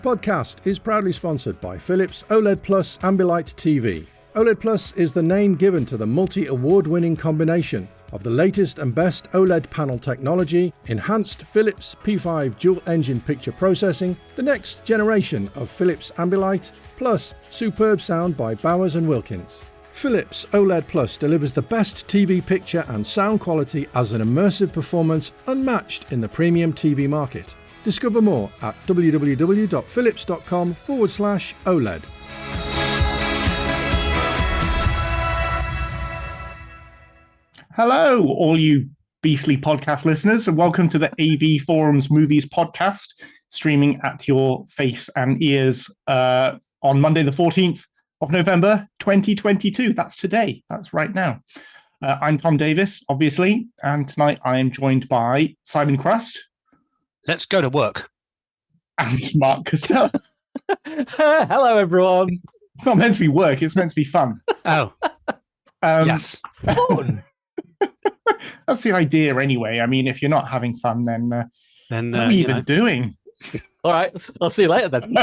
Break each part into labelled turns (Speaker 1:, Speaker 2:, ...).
Speaker 1: podcast is proudly sponsored by Philips OLED Plus Ambilight TV. OLED Plus is the name given to the multi-award-winning combination of the latest and best OLED panel technology, enhanced Philips P5 dual-engine picture processing, the next generation of Philips Ambilight, plus superb sound by Bowers & Wilkins. Philips OLED Plus delivers the best TV picture and sound quality as an immersive performance unmatched in the premium TV market. Discover more at www.philips.com/OLED.
Speaker 2: Hello, all you beastly podcast listeners, and welcome to the AV Forums Movies podcast, streaming at your face and ears on Monday, the 14th of November, 2022. That's today. That's right now. I'm Tom Davies, obviously, and tonight I am joined by Simon Crust.
Speaker 3: Let's go to work.
Speaker 2: And Mark Costello.
Speaker 4: Hello, everyone.
Speaker 2: It's not meant to be work, it's meant to be fun.
Speaker 3: Oh, yes.
Speaker 4: Fun.
Speaker 2: That's the idea anyway. I mean, if you're not having fun, then what are we even doing?
Speaker 4: All right, I'll see you later then.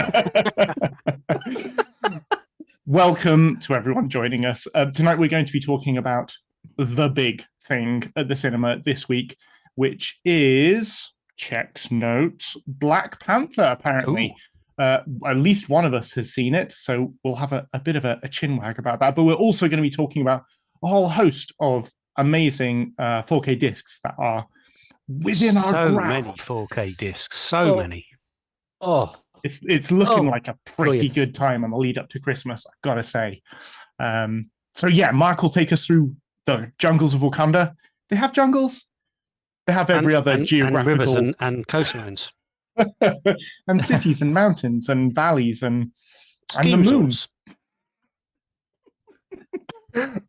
Speaker 2: Welcome to everyone joining us. Tonight we're going to be talking about the big thing at the cinema this week, which is... checks notes, Black Panther, apparently. At least one of us has seen it, so we'll have a bit of a chin wag about that. But we're also going to be talking about a whole host of amazing 4K discs that are within our grasp.
Speaker 3: So many 4K discs, so many.
Speaker 4: Oh,
Speaker 2: it's looking like a pretty good time on the lead up to Christmas, I've got to say. So yeah, Mark will take us through the jungles of Wakanda. They have jungles. They have every other geographical...
Speaker 3: And rivers and coastlines.
Speaker 2: and cities and mountains and valleys and the moons.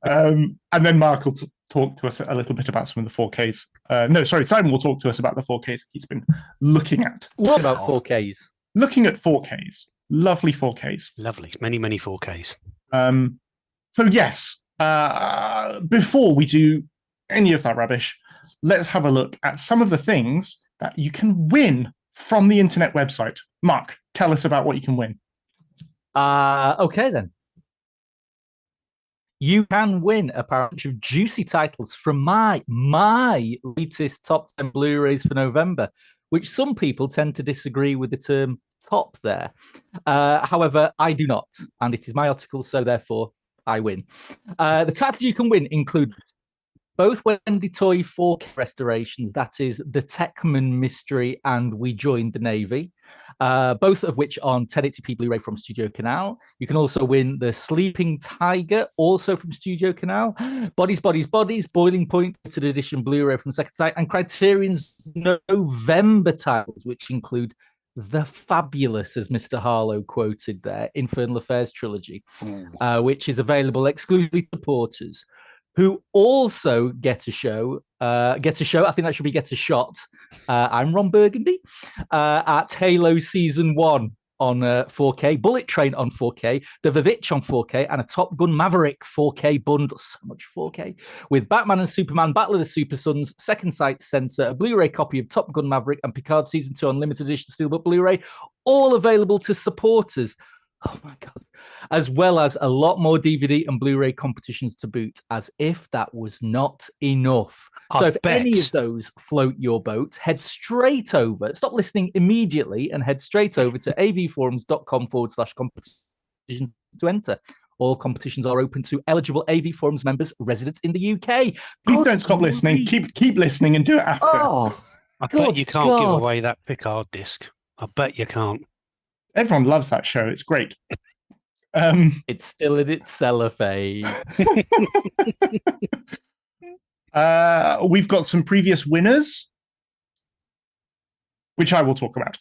Speaker 2: And then Mark will talk to us a little bit about some of the 4Ks. Simon will talk to us about the 4Ks he's been looking at.
Speaker 4: What about 4Ks?
Speaker 2: Looking at 4Ks. Lovely 4Ks.
Speaker 3: Lovely. Many, many 4Ks.
Speaker 2: So yes, before we do any of that rubbish, let's have a look at some of the things that you can win from the internet website. Mark, tell us about what you can win.
Speaker 4: Okay, then. You can win a bunch of juicy titles from my latest top 10 Blu-rays for November, which some people tend to disagree with the term top there. However, I do not, and it is my article, so therefore I win. The titles you can win include both Wendy Toy 4K restorations, that is The Techman Mystery and We Joined the Navy, both of which on 1080p Blu-ray from StudioCanal. You can also win The Sleeping Tiger, also from StudioCanal, Bodies, Bodies, Bodies, Boiling Point, limited edition Blu-ray from Second Sight, and Criterion's November titles, which include the fabulous, as Mr. Harlow quoted there, Infernal Affairs trilogy, which is available exclusively to supporters, who also get a show. I think that should be get a shot. I'm Ron Burgundy at Halo Season 1 on 4K, Bullet Train on 4K, The Vivitch on 4K, and a Top Gun Maverick 4K bundle. So much 4K. With Batman and Superman, Battle of the Super Sons, Second Sight Censor, a Blu-ray copy of Top Gun Maverick, and Picard Season 2 on limited edition Steelbook Blu-ray, all available to supporters. Oh my God. As well as a lot more DVD and Blu-ray competitions to boot, as if that was not enough. So if any of those float your boat, head straight over, stop listening immediately and head straight over to avforums.com/competitions to enter. All competitions are open to eligible AV Forums members resident in the UK.
Speaker 2: Please don't stop listening. Keep listening and do it after.
Speaker 4: Oh,
Speaker 3: I bet you can't give away that Picard disc. I bet you can't.
Speaker 2: Everyone loves that show. It's great.
Speaker 4: It's still in its cellophane.
Speaker 2: We've got some previous winners, which I will talk about.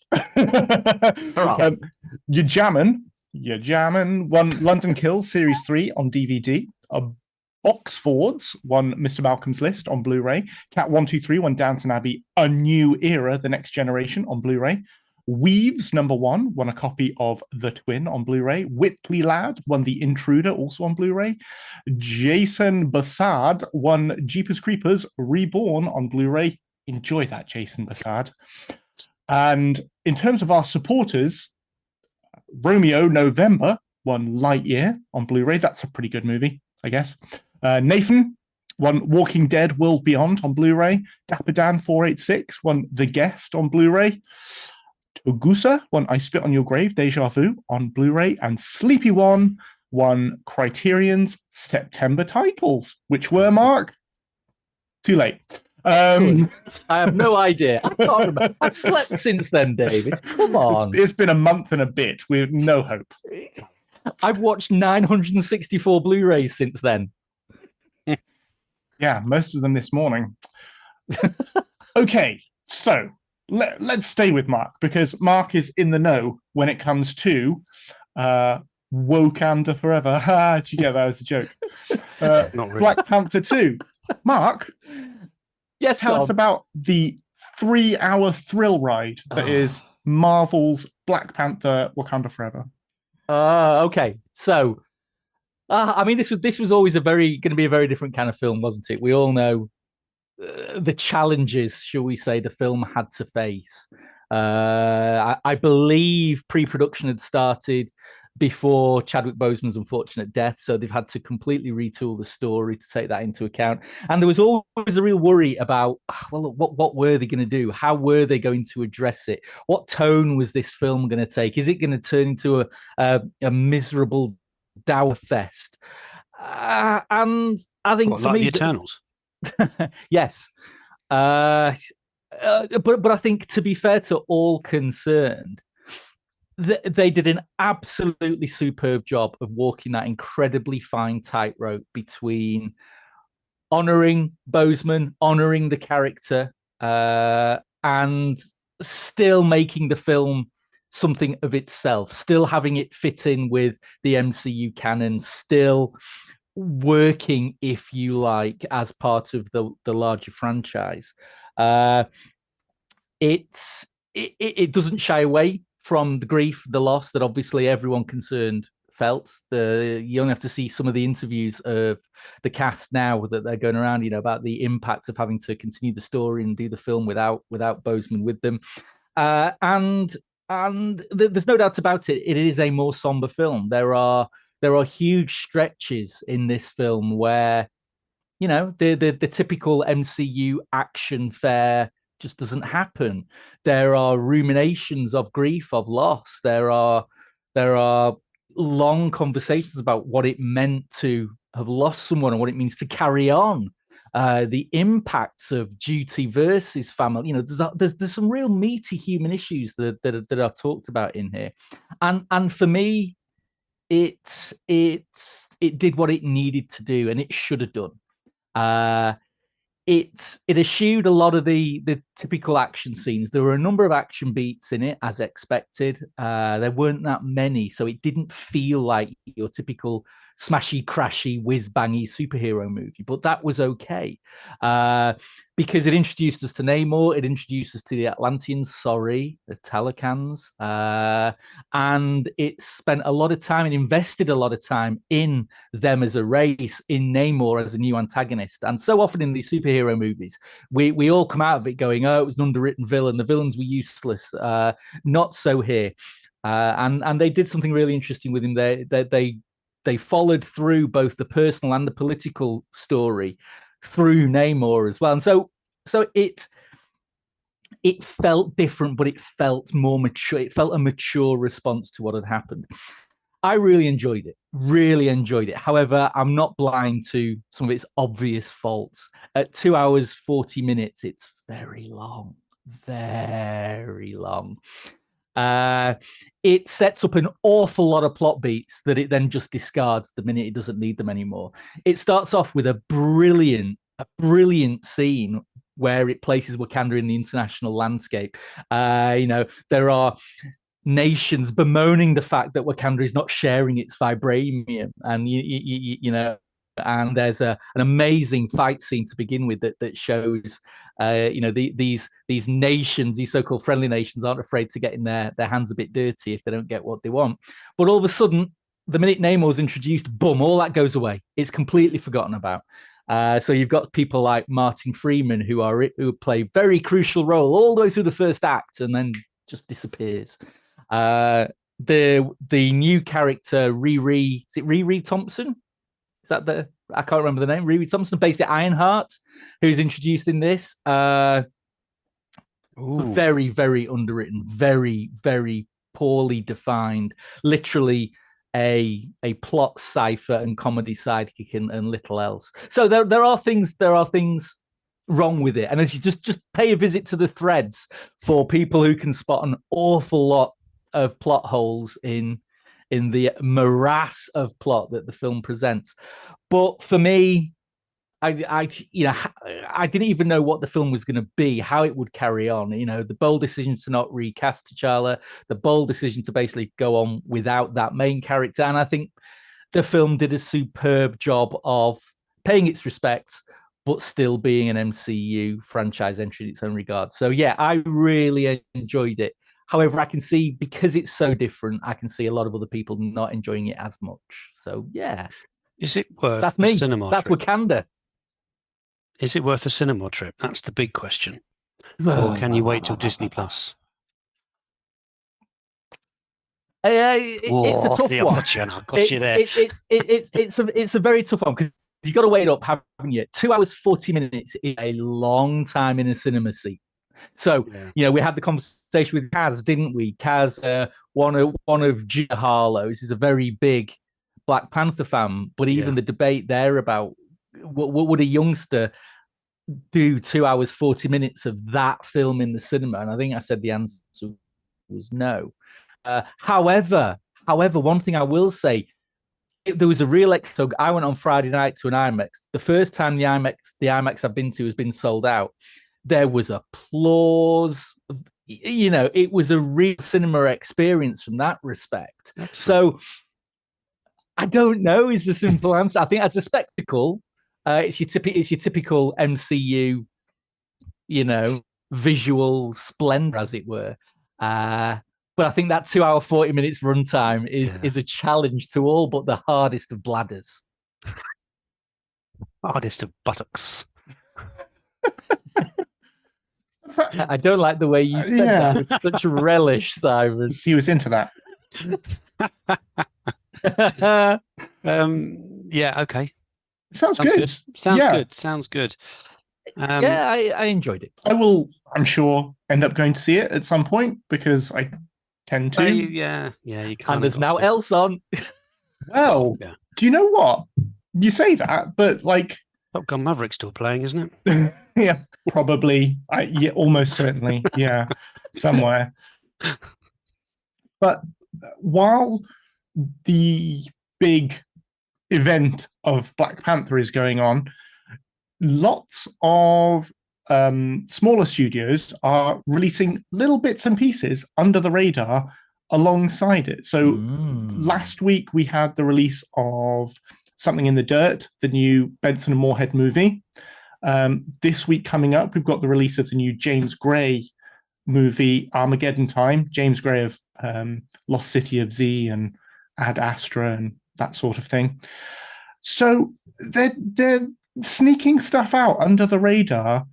Speaker 2: You're Jammin' won London Kills Series 3 on DVD. Boxfords won Mr. Malcolm's List on Blu-ray. Cat 123 won Downton Abbey, A New Era, The Next Generation on Blu-ray. Weaves #1 won a copy of The Twin on Blu-ray. Whitley Lad won The Intruder, also on Blu-ray. Jason Bassard won Jeepers Creepers Reborn on Blu-ray. Enjoy that, Jason Bassard. And in terms of our supporters, Romeo November won Lightyear on Blu-ray. That's a pretty good movie, I guess. Nathan won Walking Dead World Beyond on Blu-ray. Dapper Dan 486 won The Guest on Blu-ray. Togusa won I Spit on Your Grave, Deja Vu on Blu-ray. And Sleepy One won Criterion's September titles, which were, Mark? Too late.
Speaker 4: I have no idea. I can't remember. I've slept since then, Davies. Come on.
Speaker 2: It's been a month and a bit with no hope.
Speaker 4: I've watched 964 Blu-rays since then.
Speaker 2: Yeah, most of them this morning. Okay, so let's stay with Mark, because Mark is in the know when it comes to Wakanda Forever. Did you get that as a joke?
Speaker 3: Not really.
Speaker 2: Black Panther 2. Mark,
Speaker 4: Yes,
Speaker 2: tell us about the 3-hour thrill ride that is Marvel's Black Panther Wakanda Forever.
Speaker 4: Okay. So, I mean, this was always going to be a very different kind of film, wasn't it? We all know the challenges, shall we say, the film had to face. I believe pre-production had started before Chadwick Boseman's unfortunate death, so they've had to completely retool the story to take that into account. And there was always a real worry about, well, what were they going to do? How were they going to address it? What tone was this film going to take? Is it going to turn into a miserable dour fest? And I think for
Speaker 3: like
Speaker 4: me,
Speaker 3: the Eternals.
Speaker 4: yes. But I think, to be fair to all concerned, they did an absolutely superb job of walking that incredibly fine tightrope between honoring Boseman, honoring the character, and still making the film something of itself, still having it fit in with the MCU canon, still working, if you like, as part of the larger franchise. It doesn't shy away from the grief, the loss that obviously everyone concerned felt. You only have to see some of the interviews of the cast now that they're going around, about the impact of having to continue the story and do the film without Boseman with them. And there's no doubt about it. It is a more somber film. There are huge stretches in this film where, the typical MCU action fare just doesn't happen. There are ruminations of grief, of loss. There are long conversations about what it meant to have lost someone and what it means to carry on. The impacts of duty versus family. There's some real meaty human issues that are talked about in here, and for me, it did what it needed to do, and it should have done. It eschewed a lot of the typical action scenes. There were a number of action beats in it, as expected. There weren't that many, so it didn't feel like your typical smashy, crashy, whiz-bangy superhero movie. But that was okay, because it introduced us to Namor, it introduced us to the Atlanteans, the Telecans, and it spent a lot of time and invested a lot of time in them as a race, in Namor as a new antagonist. And so often in these superhero movies, we all come out of it going, oh, it was an underwritten villain, the villains were useless. Not so here. And they did something really interesting with him. They followed through both the personal and the political story through Namor as well. And so it felt different, but it felt more mature. It felt a mature response to what had happened. I really enjoyed it. However, I'm not blind to some of its obvious faults. At 2 hours, 40 minutes, it's very long. It sets up an awful lot of plot beats that it then just discards the minute it doesn't need them anymore. It starts off with a brilliant scene where it places Wakanda in the international landscape. There are nations bemoaning the fact that Wakanda is not sharing its vibranium, and and there's an amazing fight scene to begin with that shows these nations, these so-called friendly nations, aren't afraid to get in their hands a bit dirty if they don't get what they want. But all of a sudden, the minute Namor's introduced, boom, all that goes away. It's completely forgotten about. So you've got people like Martin Freeman who play a very crucial role all the way through the first act and then just disappears. the new character Riri, is it Riri Thompson? Is that I can't remember the name. Riri Thompson, based at Ironheart, who's introduced in this. Very, very underwritten, very, very poorly defined. Literally a plot cipher and comedy sidekick and little else. So there are things wrong with it. And as you just pay a visit to the threads for people who can spot an awful lot of plot holes in the morass of plot that the film presents. But for me, I didn't even know what the film was going to be, how it would carry on. The bold decision to not recast T'Challa, the bold decision to basically go on without that main character. And I think the film did a superb job of paying its respects, but still being an MCU franchise entry in its own regard. So yeah, I really enjoyed it. However, I can see, because it's so different, I can see a lot of other people not enjoying it as much. So yeah.
Speaker 3: Is it worth
Speaker 4: That's me.
Speaker 3: cinema
Speaker 4: That's
Speaker 3: trip?
Speaker 4: Wakanda.
Speaker 3: Is it worth a cinema trip? That's the big question. Or can you wait till Disney Plus?
Speaker 4: It's a tough
Speaker 3: I
Speaker 4: one.
Speaker 3: got you there.
Speaker 4: It's a very tough one, because you've got to wait up, haven't you? 2 hours, 40 minutes is a long time in a cinema seat. So, we had the conversation with Kaz, didn't we? Kaz, one of Gina Harlow's, is a very big Black Panther fan, but even the debate there about what would a youngster do 2 hours, 40 minutes of that film in the cinema? And I think I said the answer was no. However, one thing I will say, there was a real so I went on Friday night to an IMAX. The first time the IMAX I've been to has been sold out. There was applause. It was a real cinema experience from that respect. Excellent. So I don't know is the simple answer. I think as a spectacle, it's your typical MCU, visual splendor, as it were. But I think that 2 hour, 40 minutes runtime is a challenge to all but the hardest of bladders.
Speaker 3: Hardest of buttocks.
Speaker 4: I don't like the way you said that with such relish, Simon.
Speaker 2: He was into that.
Speaker 3: Okay.
Speaker 2: Sounds good.
Speaker 3: Sounds good.
Speaker 4: I enjoyed it.
Speaker 2: I will, I'm sure, end up going to see it at some point, because I tend to.
Speaker 3: You can't.
Speaker 4: And there's now else on.
Speaker 2: Well, do you know what? You say that, but
Speaker 3: Top Gun Maverick's still playing, isn't it?
Speaker 2: Yeah, probably. Almost certainly. Yeah, somewhere. But while the big event of Black Panther is going on, lots of smaller studios are releasing little bits and pieces under the radar alongside it. So last week we had the release of Something in the Dirt, the new Benson and Moorhead movie. This week coming up, we've got the release of the new James Gray movie, Armageddon Time. James Gray of Lost City of Z and Ad Astra and that sort of thing. So they're sneaking stuff out under the radar,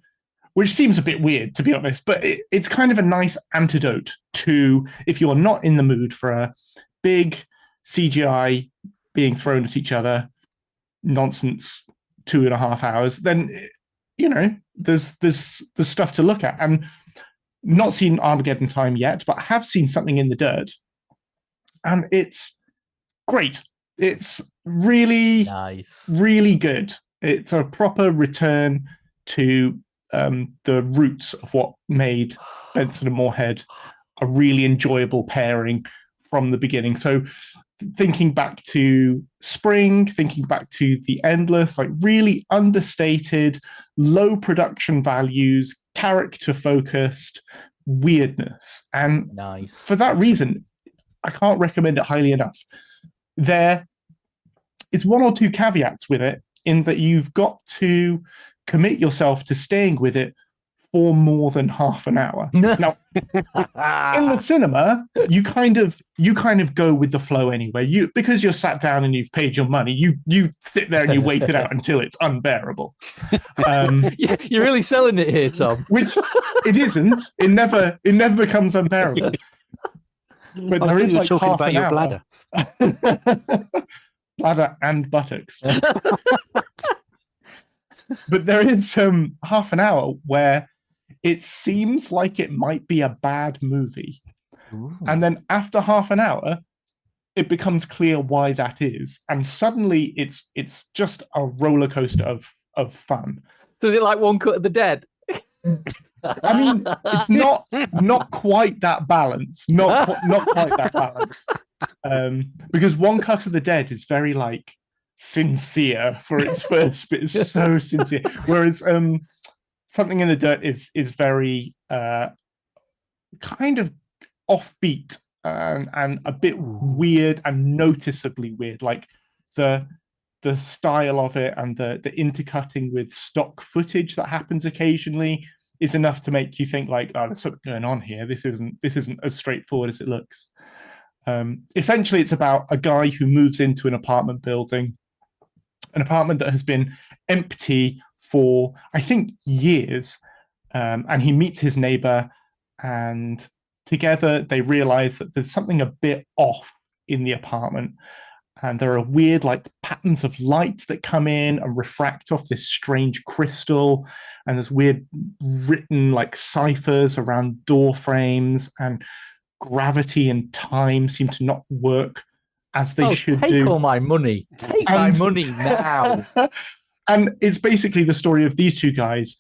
Speaker 2: which seems a bit weird, to be honest, but it's kind of a nice antidote to, if you're not in the mood for a big CGI being thrown at each other nonsense 2.5 hours, then there's stuff to look at. And not seen Armageddon Time yet, but I have seen Something in the Dirt, and it's great. It's really nice, really good. It's a proper return to the roots of what made Benson and Moorhead a really enjoyable pairing from the beginning. So thinking back to Spring, thinking back to The Endless, really understated, low production values, character-focused weirdness. And for that reason, I can't recommend it highly enough. There is one or two caveats with it, in that you've got to commit yourself to staying with it for more than half an hour. Now, in the cinema, you kind of go with the flow anyway. Because you're sat down and you've paid your money, you sit there and you wait it out until it's unbearable.
Speaker 4: You're really selling it here, Tom.
Speaker 2: Which it isn't. It never becomes unbearable. But
Speaker 3: I
Speaker 2: there
Speaker 3: think
Speaker 2: is
Speaker 3: you were
Speaker 2: like
Speaker 3: talking
Speaker 2: half
Speaker 3: about
Speaker 2: an
Speaker 3: your
Speaker 2: hour.
Speaker 3: bladder.
Speaker 2: Bladder and buttocks. But there is half an hour where it seems like it might be a bad movie.
Speaker 4: Ooh.
Speaker 2: And then after half an hour, it becomes clear why that is. And suddenly it's just a roller coaster of fun.
Speaker 4: So is it like One Cut of the Dead?
Speaker 2: I mean, it's not quite that balanced. Not quite that balanced. Because One Cut of the Dead is very like sincere for its first bit. It's so sincere. Whereas Something in the Dirt is very kind of offbeat and a bit weird and noticeably weird. Like the style of it and the intercutting with stock footage that happens occasionally is enough to make you think like, oh, there's something going on here. This isn't as straightforward as it looks. Essentially, it's about a guy who moves into an apartment building, an apartment that has been empty for, I think, years. And he meets his neighbor, and together they realize that there's something a bit off in the apartment. And there are weird like patterns of light that come in and refract off this strange crystal. And there's weird written like ciphers around door frames, and gravity and time seem to not work as they should
Speaker 4: take
Speaker 2: do.
Speaker 4: Take all my money. Take my money now.
Speaker 2: And it's basically the story of these two guys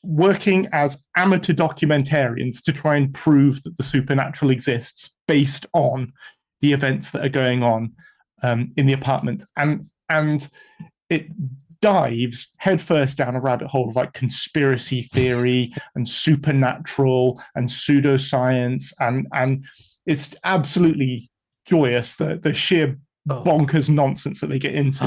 Speaker 2: working as amateur documentarians to try and prove that the supernatural exists based on the events that are going on in the apartment. And it dives headfirst down a rabbit hole of like conspiracy theory and supernatural and pseudoscience. And it's absolutely joyous, the sheer bonkers nonsense that they get into.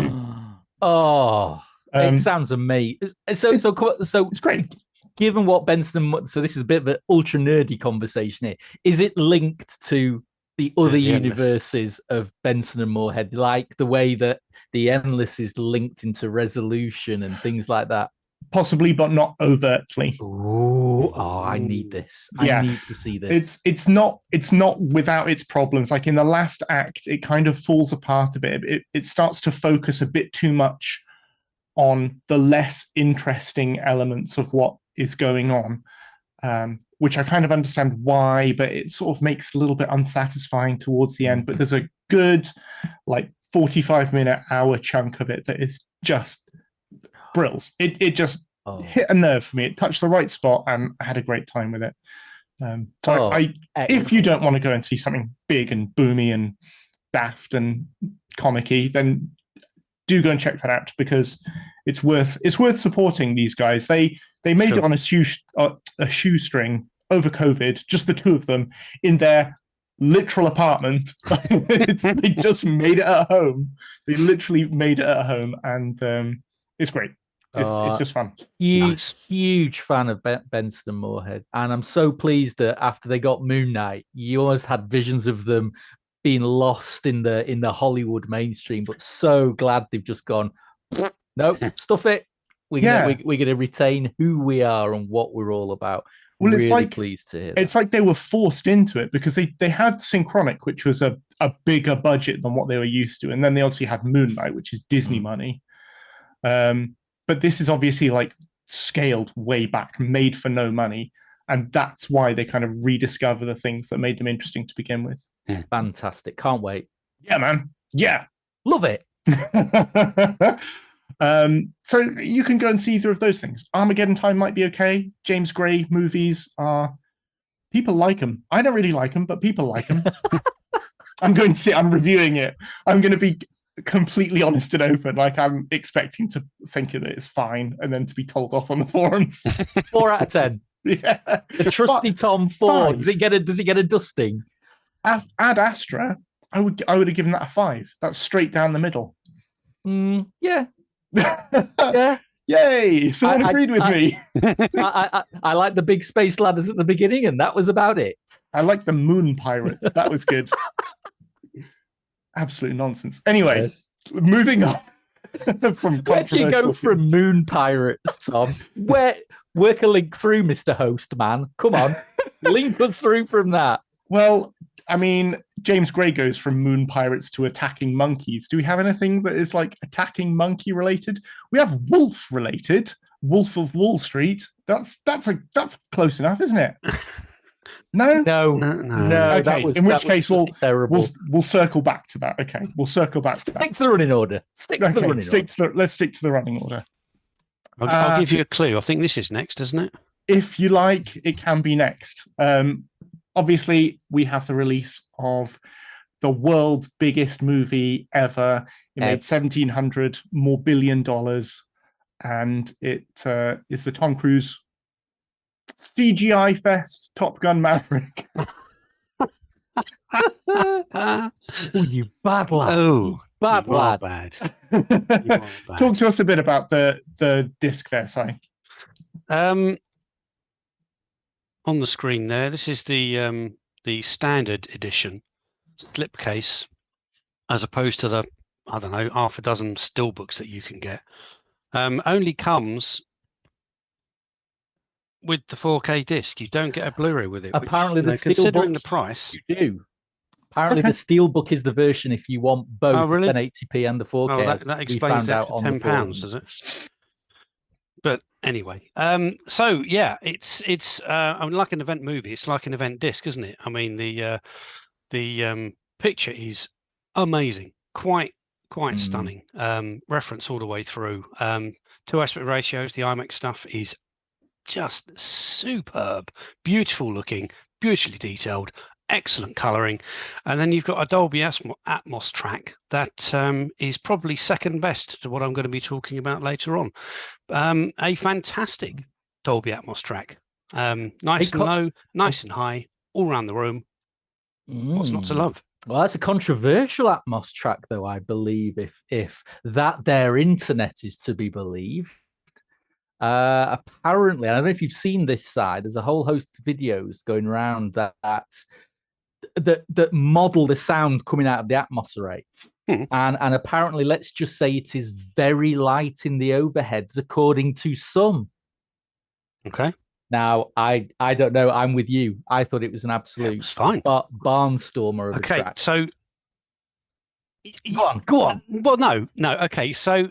Speaker 4: It sounds amazing. So
Speaker 2: it's great.
Speaker 4: Given what Benson, so this is a bit of an ultra nerdy conversation here. Is it linked to the other universes of Benson and Moorhead, like the way that the Endless is linked into Resolution and things like that?
Speaker 2: Possibly, but not overtly.
Speaker 4: I need this. I need to see this.
Speaker 2: It's not without its problems. Like in the last act, it kind of falls apart a bit. It starts to focus a bit too much on the less interesting elements of what is going on, which I kind of understand why, but it sort of makes it a little bit unsatisfying towards the end. But there's a good like 45-minute hour chunk of it that is just brills. It just hit a nerve for me. It touched the right spot, and I had a great time with it. If you don't want to go and see something big and boomy and daft and comic-y, then do go and check that out, because it's worth supporting these guys. They made it on a shoestring over COVID, just the two of them in their literal apartment. They just made it at home. They literally made it at home, and it's great. It's just fun.
Speaker 4: Huge fan of Benson and Moorhead, and I'm so pleased that after they got Moon Knight, you almost had visions of them being lost in the Hollywood mainstream. But so glad they've just gone, nope, stuff it. We're gonna retain who we are and what we're all about.
Speaker 2: Well,
Speaker 4: really
Speaker 2: it's like,
Speaker 4: pleased to hear that.
Speaker 2: It's like they were forced into it, because they had Synchronic, which was a bigger budget than what they were used to, and then they obviously had Moon Knight, which is Disney money. But this is obviously like scaled way back, made for no money, and that's why they kind of rediscover the things that made them interesting to begin with.
Speaker 4: Fantastic! Can't wait.
Speaker 2: Yeah, man. Yeah,
Speaker 4: love it.
Speaker 2: So you can go and see either of those things. Armageddon Time might be okay. James Gray movies are, people like them. I don't really like them, but people like them. I'm reviewing it. I'm going to be completely honest and open. Like, I'm expecting to think that it's fine, and then to be told off on the forums.
Speaker 4: 4 out of 10.
Speaker 2: Yeah,
Speaker 4: the trusty Tom 4. Does it get a dusting?
Speaker 2: Ad Astra, I would have given that a 5. That's straight down the middle.
Speaker 4: Yeah. Yeah.
Speaker 2: Yay! Someone agreed with me.
Speaker 4: I like the big space ladders at the beginning, and that was about it.
Speaker 2: I like the moon pirates. That was good. Absolute nonsense. Anyway, moving on from
Speaker 4: where do you go from moon pirates, Tom? Work a link through, Mr. Host Man. Come on, link us through from that.
Speaker 2: Well, I mean, James Gray goes from moon pirates to attacking monkeys. Do we have anything that is like attacking monkey related? We have wolf related. Wolf of Wall Street. That's close enough, isn't it? No,
Speaker 4: no.
Speaker 2: Okay, in which case
Speaker 4: terrible.
Speaker 2: we'll circle back to that. Okay, we'll circle back to that.
Speaker 4: Stick to the running order.
Speaker 2: Let's stick to the running order.
Speaker 3: I'll give you a clue. I think this is next, isn't it?
Speaker 2: If you like, it can be next. Obviously, we have the release of the world's biggest movie ever. It made $1,700 more billion, and it is the Tom Cruise CGI fest, Top Gun Maverick.
Speaker 4: Oh, you bad lad!
Speaker 3: Oh,
Speaker 4: bad lad!
Speaker 3: Bad.
Speaker 2: Talk to us a bit about the disc there, Si.
Speaker 3: On the screen there, this is the standard edition slipcase, as opposed to the, I don't know, half a dozen steelbooks that you can get. Only comes with the 4K disc. You don't get a Blu-ray with it.
Speaker 4: Apparently,
Speaker 3: which, considering the price,
Speaker 4: you do. Apparently, the Steelbook is the version if you want both the 1080p and the 4K.
Speaker 3: Oh, that explains that for £10, does it? But anyway, so yeah, it's I mean, like an event movie. It's like an event disc, isn't it? I mean, the picture is amazing, quite stunning. Reference all the way through. 2 aspect ratios. The IMAX stuff is just superb, beautiful looking, beautifully detailed, excellent colouring, and then you've got a Dolby Atmos track that is probably second best to what I'm going to be talking about later on. A fantastic Dolby Atmos track, nice and low, nice and high, all around the room. What's not to love?
Speaker 4: Well, that's a controversial Atmos track, though, I believe, if that their internet is to be believed. Apparently, I don't know if you've seen this side, there's a whole host of videos going around that model the sound coming out of the Atmos array. And apparently, let's just say it is very light in the overheads, according to some.
Speaker 3: Okay.
Speaker 4: Now, I don't know. I'm with you. I thought it was an absolute barnstormer of a track.
Speaker 3: Okay, so
Speaker 4: go on.
Speaker 3: Well, no. Okay, so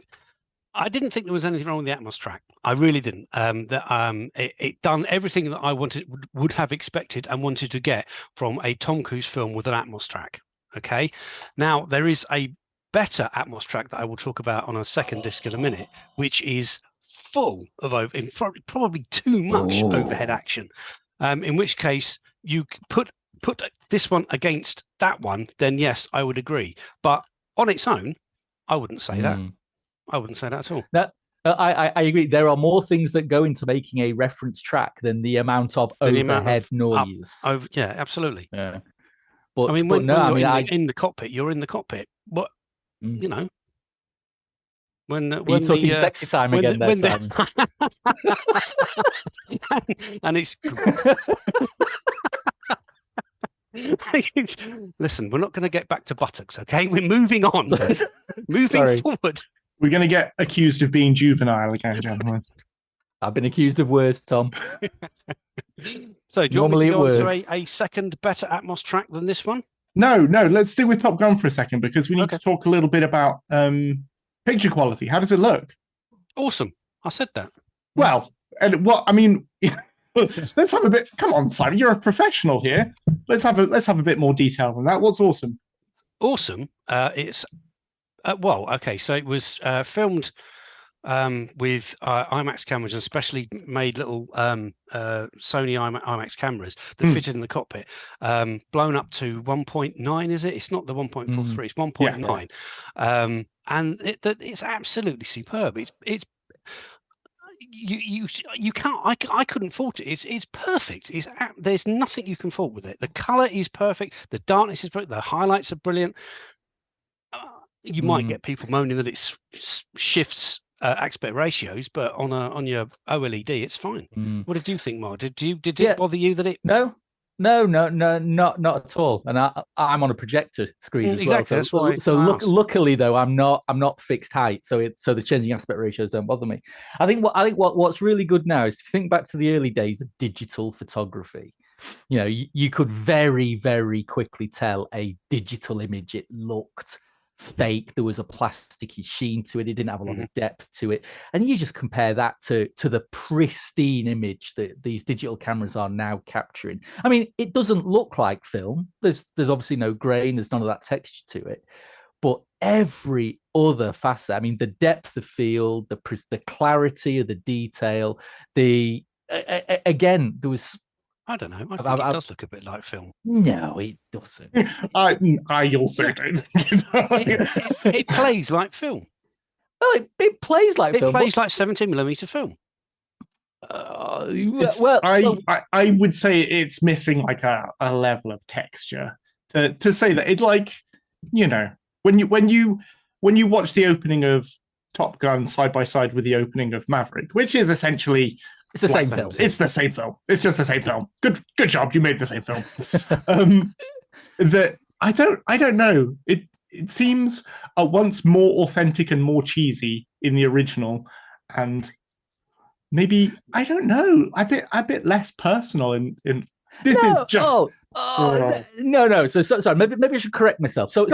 Speaker 3: I didn't think there was anything wrong with the Atmos track. I really didn't. It done everything that I would have expected and wanted to get from a Tom Cruise film with an Atmos track. Okay, now there is a better Atmos track that I will talk about on a second disc in a minute, which is full of probably too much overhead action. In which case, you put this one against that one, then yes, I would agree. But on its own, I wouldn't say that. I wouldn't say that at all.
Speaker 4: No, I agree. There are more things that go into making a reference track than the amount of overhead noise.
Speaker 3: Yeah, absolutely.
Speaker 4: Yeah. But
Speaker 3: I mean, when you're in the cockpit, you're in the cockpit. But you know, when you're
Speaker 4: talking sexy time again, there, Simon.
Speaker 3: And it's. Listen, we're not going to get back to buttocks, okay? We're moving on. Moving forward.
Speaker 2: We're going to get accused of being juvenile again, gentlemen.
Speaker 4: I've been accused of worse, Tom.
Speaker 3: So, do you want me to go on to a second better Atmos track than this one?
Speaker 2: No. Let's stick with Top Gun for a second because we need to talk a little bit about picture quality. How does it look?
Speaker 3: Awesome. I said that.
Speaker 2: Well, and what I mean, let's have a bit. Come on, Simon, you're a professional here. Let's have a bit more detail than that. What's awesome?
Speaker 3: Awesome. It's well, okay. So it was filmed with IMAX cameras, and specially made little Sony IMAX cameras that fitted in the cockpit, blown up to 1.9. Is it? It's not the 1.43. It's 1.9. Yeah. And it's absolutely superb. It's you can't. I couldn't fault it. It's perfect. There's nothing you can fault with it. The color is perfect. The darkness is perfect. The highlights are brilliant. You might get people moaning that it shifts aspect ratios, but on your OLED, it's fine. What did you think, Mark? Did it bother you that it?
Speaker 4: No, not at all. And I'm on a projector screen as well. So luckily though, I'm not fixed height, so the changing aspect ratios don't bother me. I think what's really good now is if you think back to the early days of digital photography. You know, you could very, very quickly tell a digital image. It looked fake. There was a plasticky sheen to it. It didn't have a lot of depth to it. And you just compare that to the pristine image that these digital cameras are now capturing. I mean, it doesn't look like film. There's obviously no grain. There's none of that texture to it. But every other facet, I mean, the depth of field, the clarity of the detail, again, there was.
Speaker 3: I don't know. I think it does look a bit like film.
Speaker 4: No, it doesn't.
Speaker 2: I also don't think
Speaker 3: it plays like film.
Speaker 4: Well, it plays like film.
Speaker 3: It plays like 17mm film.
Speaker 2: I would say it's missing like a level of texture to say that it, like, you know, when you watch the opening of Top Gun side by side with the opening of Maverick, which is essentially
Speaker 4: it's the same film.
Speaker 2: It's the same film. It's just the same film. Good job. You made the same film. That I don't know. It seems at once more authentic and more cheesy in the original, and maybe, I don't know, a bit less personal in this is just
Speaker 4: no. So sorry. Maybe I should correct myself. So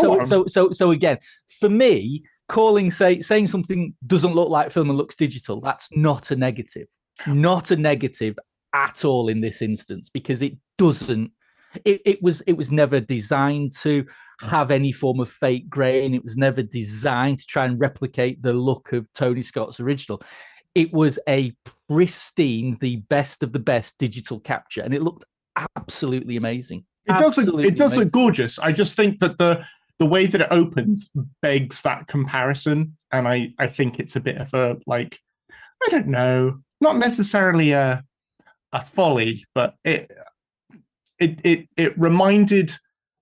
Speaker 4: again, for me, saying something doesn't look like film and looks digital, that's not a negative. Not a negative at all in this instance, because it doesn't. It was never designed to have any form of fake grain. It was never designed to try and replicate the look of Tony Scott's original. It was a pristine, the best of the best digital capture, and it looked absolutely amazing.
Speaker 2: It does look gorgeous. I just think that the way that it opens begs that comparison, and I think it's a bit of a, like, I don't know, not necessarily a folly, but it reminded,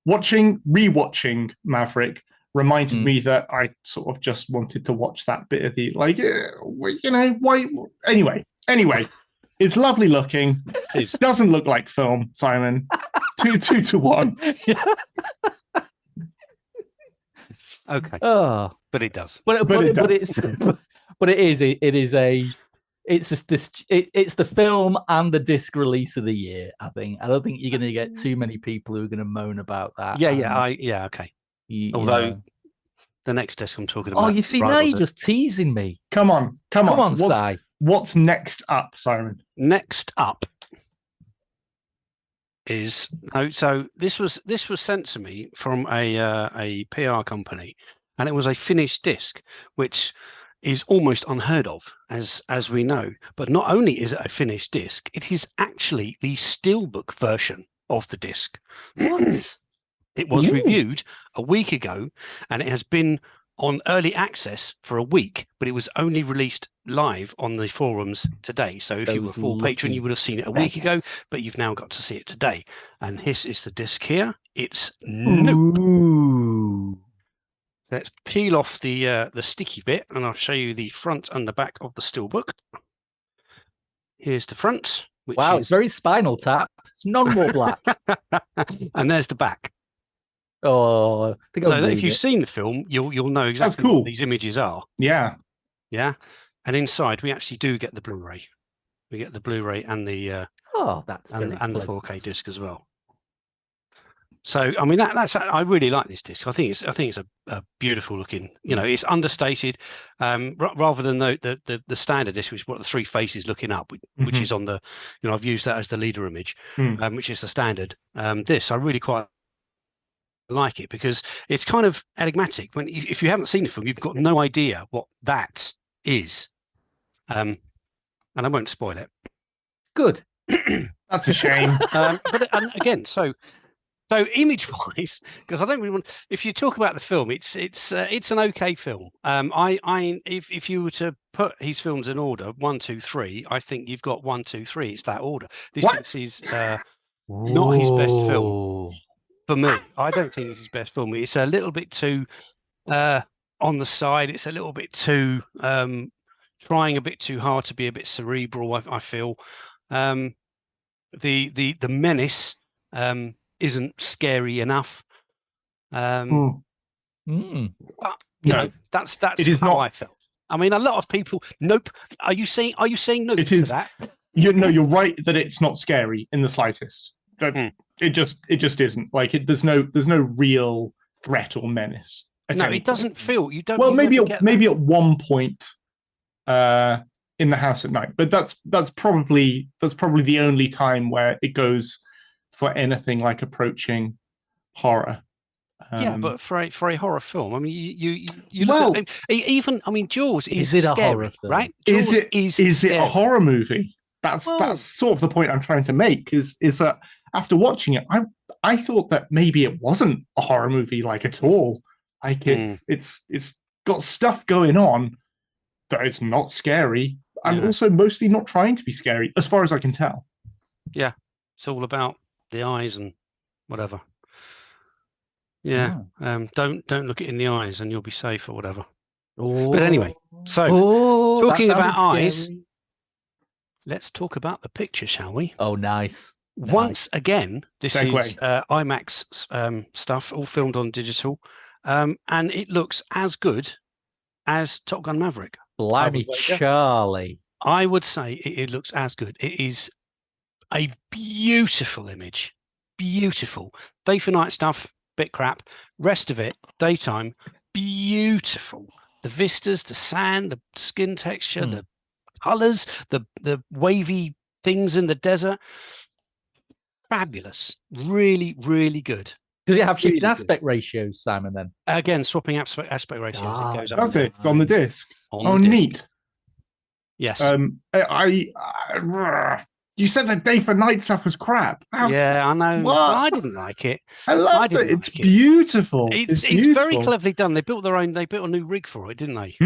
Speaker 2: rewatching Maverick reminded me that I sort of just wanted to watch that bit of the, like, you know, why? Anyway, it's lovely looking. It doesn't look like film, Simon. 2 to 1.
Speaker 3: Okay.
Speaker 4: Oh,
Speaker 3: but it does.
Speaker 4: It's the film and the disc release of the year, I think. I don't think you're going to get too many people who are going to moan about that.
Speaker 3: Okay. Although the next disc I'm talking about.
Speaker 4: Oh, you see, now you're just teasing me.
Speaker 2: Come on,
Speaker 4: Si.
Speaker 2: What's next up, Simon?
Speaker 3: Next up is so this was sent to me from a PR company, and it was a finished disc, which is almost unheard of, as we know. But not only is it a finished disc, it is actually the Steelbook version of the disc.
Speaker 4: What?
Speaker 3: It was reviewed a week ago, and it has been on early access for a week, but it was only released live on the forums today. So if you were a full patron, you would have seen it a week ago, but you've now got to see it today. And this is the disc here. It's Nope.
Speaker 4: Ooh.
Speaker 3: Let's peel off the sticky bit, and I'll show you the front and the back of the Steelbook. Here's the front.
Speaker 4: Wow, it's very Spinal Tap. It's non-more black.
Speaker 3: And there's the back.
Speaker 4: Oh, I think
Speaker 3: so if you've seen the film, you'll know exactly what these images are.
Speaker 2: Yeah.
Speaker 3: And inside, we actually do get the Blu-ray. We get the Blu-ray and the
Speaker 4: that's
Speaker 3: and the 4K disc as well. So I mean that's I really like this disc. I think it's a beautiful looking. You know, it's understated, rather than the standard disc, which is what the three faces looking up, which is on the. You know, I've used that as the leader image, which is the standard. This I really quite like it because it's kind of enigmatic. If you haven't seen the film, you've got no idea what that is, and I won't spoil it.
Speaker 4: Good.
Speaker 2: That's a shame.
Speaker 3: But again, so image-wise, because I don't really want. If you talk about the film, it's an okay film. If you were to put his films in order, 1, 2, 3, I think you've got 1, 2, 3. It's that order. This is not his best film for me. I don't think it's his best film. It's a little bit too on the side. It's a little bit too trying a bit too hard to be a bit cerebral. I feel the menace. Isn't scary enough. But, you know, that's how I felt. I mean, a lot of people. Nope. Are you saying nope to that?
Speaker 2: You're right that it's not scary in the slightest. It just isn't. Like there's no real threat or menace.
Speaker 3: No, it doesn't feel. You don't.
Speaker 2: Well,
Speaker 3: you
Speaker 2: maybe at one point in the house at night, but that's probably the only time where it goes for anything like approaching horror.
Speaker 3: Yeah, but for a horror film, I mean, you look at even. I mean, Jaws is
Speaker 4: it
Speaker 3: scary,
Speaker 4: a horror film?
Speaker 3: right?
Speaker 2: Jaws is
Speaker 3: scary.
Speaker 2: it a horror movie? That's sort of the point I'm trying to make. Is that after watching it, I thought that maybe it wasn't a horror movie like at all. Like it's got stuff going on that it's not scary, and also mostly not trying to be scary, as far as I can tell.
Speaker 3: Yeah, it's all about the eyes and whatever. Yeah, don't look it in the eyes, and you'll be safe or whatever. But anyway, so talking about eyes, let's talk about the picture, shall we?
Speaker 4: Oh, nice.
Speaker 3: Once again, this
Speaker 2: Segue.
Speaker 3: is IMAX stuff, all filmed on digital, and it looks as good as Top Gun Maverick.
Speaker 4: Blimey, Charlie.
Speaker 3: I would say it looks as good. It is a beautiful image. Beautiful. Day for night stuff, bit crap. Rest of it, daytime, beautiful. The vistas, the sand, the skin texture, the colours, the wavy things in the desert. Fabulous. Really, really good.
Speaker 4: Does it have shifting aspect ratios, Simon, then?
Speaker 3: Again, swapping aspect ratios. It goes up.
Speaker 2: That's it. It's on the disc.
Speaker 3: On the disc.
Speaker 2: Neat.
Speaker 3: Yes.
Speaker 2: You said that day for night stuff was crap.
Speaker 3: Yeah, I know.
Speaker 2: What?
Speaker 3: Well, I didn't like it.
Speaker 2: I loved it. It's beautiful.
Speaker 3: It's very cleverly done. They built a new rig for it, didn't they?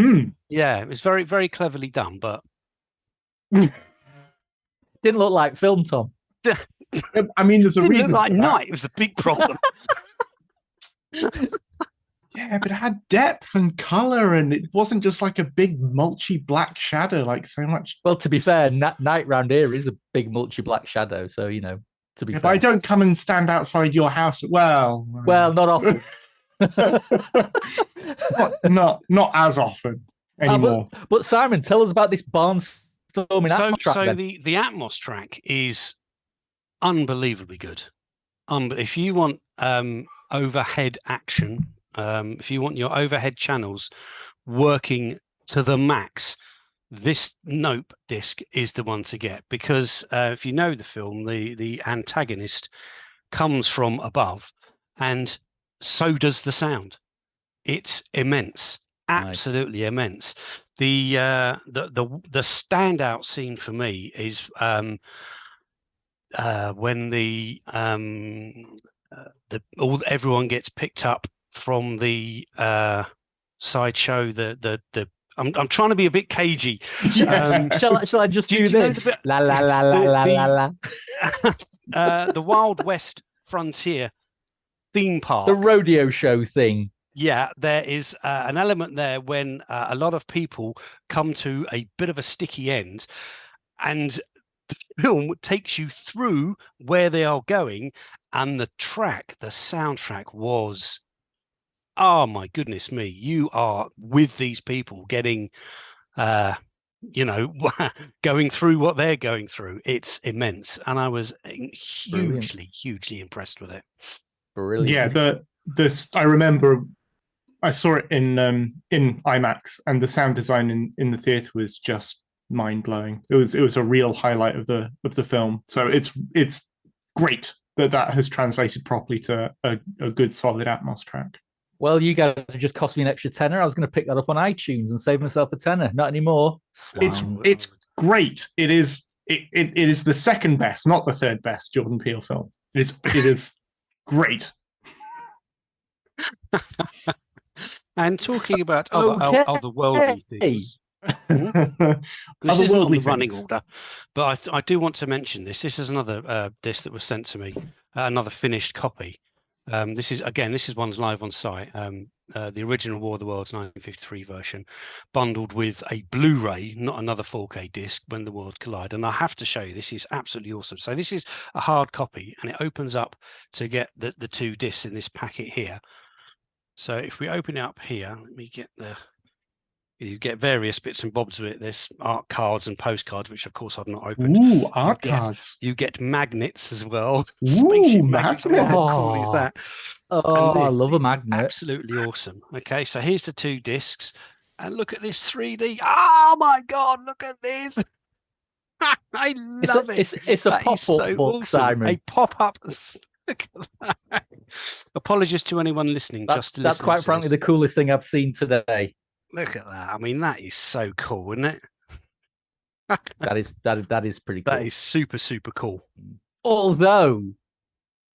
Speaker 3: Yeah, it was very, very cleverly done, but
Speaker 4: didn't look like film, Tom.
Speaker 2: I mean, there's a reason.
Speaker 3: It looked like night. It was the big problem.
Speaker 2: Yeah, but it had depth and color, and it wasn't just like a big mulchy black shadow like so much.
Speaker 4: Well, to be fair, night round here is a big mulchy black shadow. So to be
Speaker 2: if
Speaker 4: fair,
Speaker 2: I don't come and stand outside your house, well,
Speaker 4: not often.
Speaker 2: not as often anymore.
Speaker 4: But Simon, tell us about this barnstorming Atmos track.
Speaker 3: So the Atmos track is unbelievably good. If you want overhead action. If you want your overhead channels working to the max, this Nope disc is the one to get, because if you know the film, the antagonist comes from above, and so does the sound. It's immense, absolutely immense. The standout scene for me is when everyone gets picked up from the sideshow. I'm trying to be a bit cagey.
Speaker 4: Shall I just do this? La la la la la la la.
Speaker 3: The Wild West Frontier theme park,
Speaker 4: the rodeo show thing.
Speaker 3: Yeah, there is an element there when a lot of people come to a bit of a sticky end, and the film takes you through where they are going, and the soundtrack was, oh my goodness me, you are with these people getting going through what they're going through. It's immense, and I was hugely impressed with it.
Speaker 4: Brilliant.
Speaker 2: Yeah, I remember I saw it in IMAX, and the sound design in the theater was just mind blowing. It was a real highlight of the film. So it's great that has translated properly to a good solid Atmos track.
Speaker 4: Well, you guys have just cost me an extra tenner. I was going to pick that up on iTunes and save myself a tenner. Not anymore. Swans.
Speaker 2: It's great. It is the second best, not the third best Jordan Peele film. It is great.
Speaker 3: And talking about otherworldly things. This is not the running order, but I do want to mention this. This is another disc that was sent to me, another finished copy. This is one's live on site. The original War of the Worlds 1953 version, bundled with a Blu-ray, not another 4K disc, When the World Collide. And I have to show you, this is absolutely awesome. So this is a hard copy, and it opens up to get the two discs in this packet here. So if we open it up here, let me get the You get various bits and bobs with it. There's art cards and postcards, which of course I've not opened.
Speaker 2: Ooh, art cards.
Speaker 3: You get magnets as well.
Speaker 2: Ooh,
Speaker 3: Spaceship magnets.
Speaker 2: magnets.
Speaker 3: How cool is that?
Speaker 4: Oh, I love a
Speaker 3: is
Speaker 4: magnet.
Speaker 3: Absolutely awesome. Okay, so here's the 2 discs. And look at this 3D. Oh my God, look at this. I love it.
Speaker 4: It's a pop-up
Speaker 3: so
Speaker 4: book,
Speaker 3: awesome.
Speaker 4: Simon.
Speaker 3: A pop-up. Look at that. Apologies to anyone listening.
Speaker 4: That's quite frankly the coolest thing I've seen today.
Speaker 3: Look at that. I mean, that is so cool, isn't it?
Speaker 4: That is pretty cool.
Speaker 3: That is super, super cool.
Speaker 4: Although,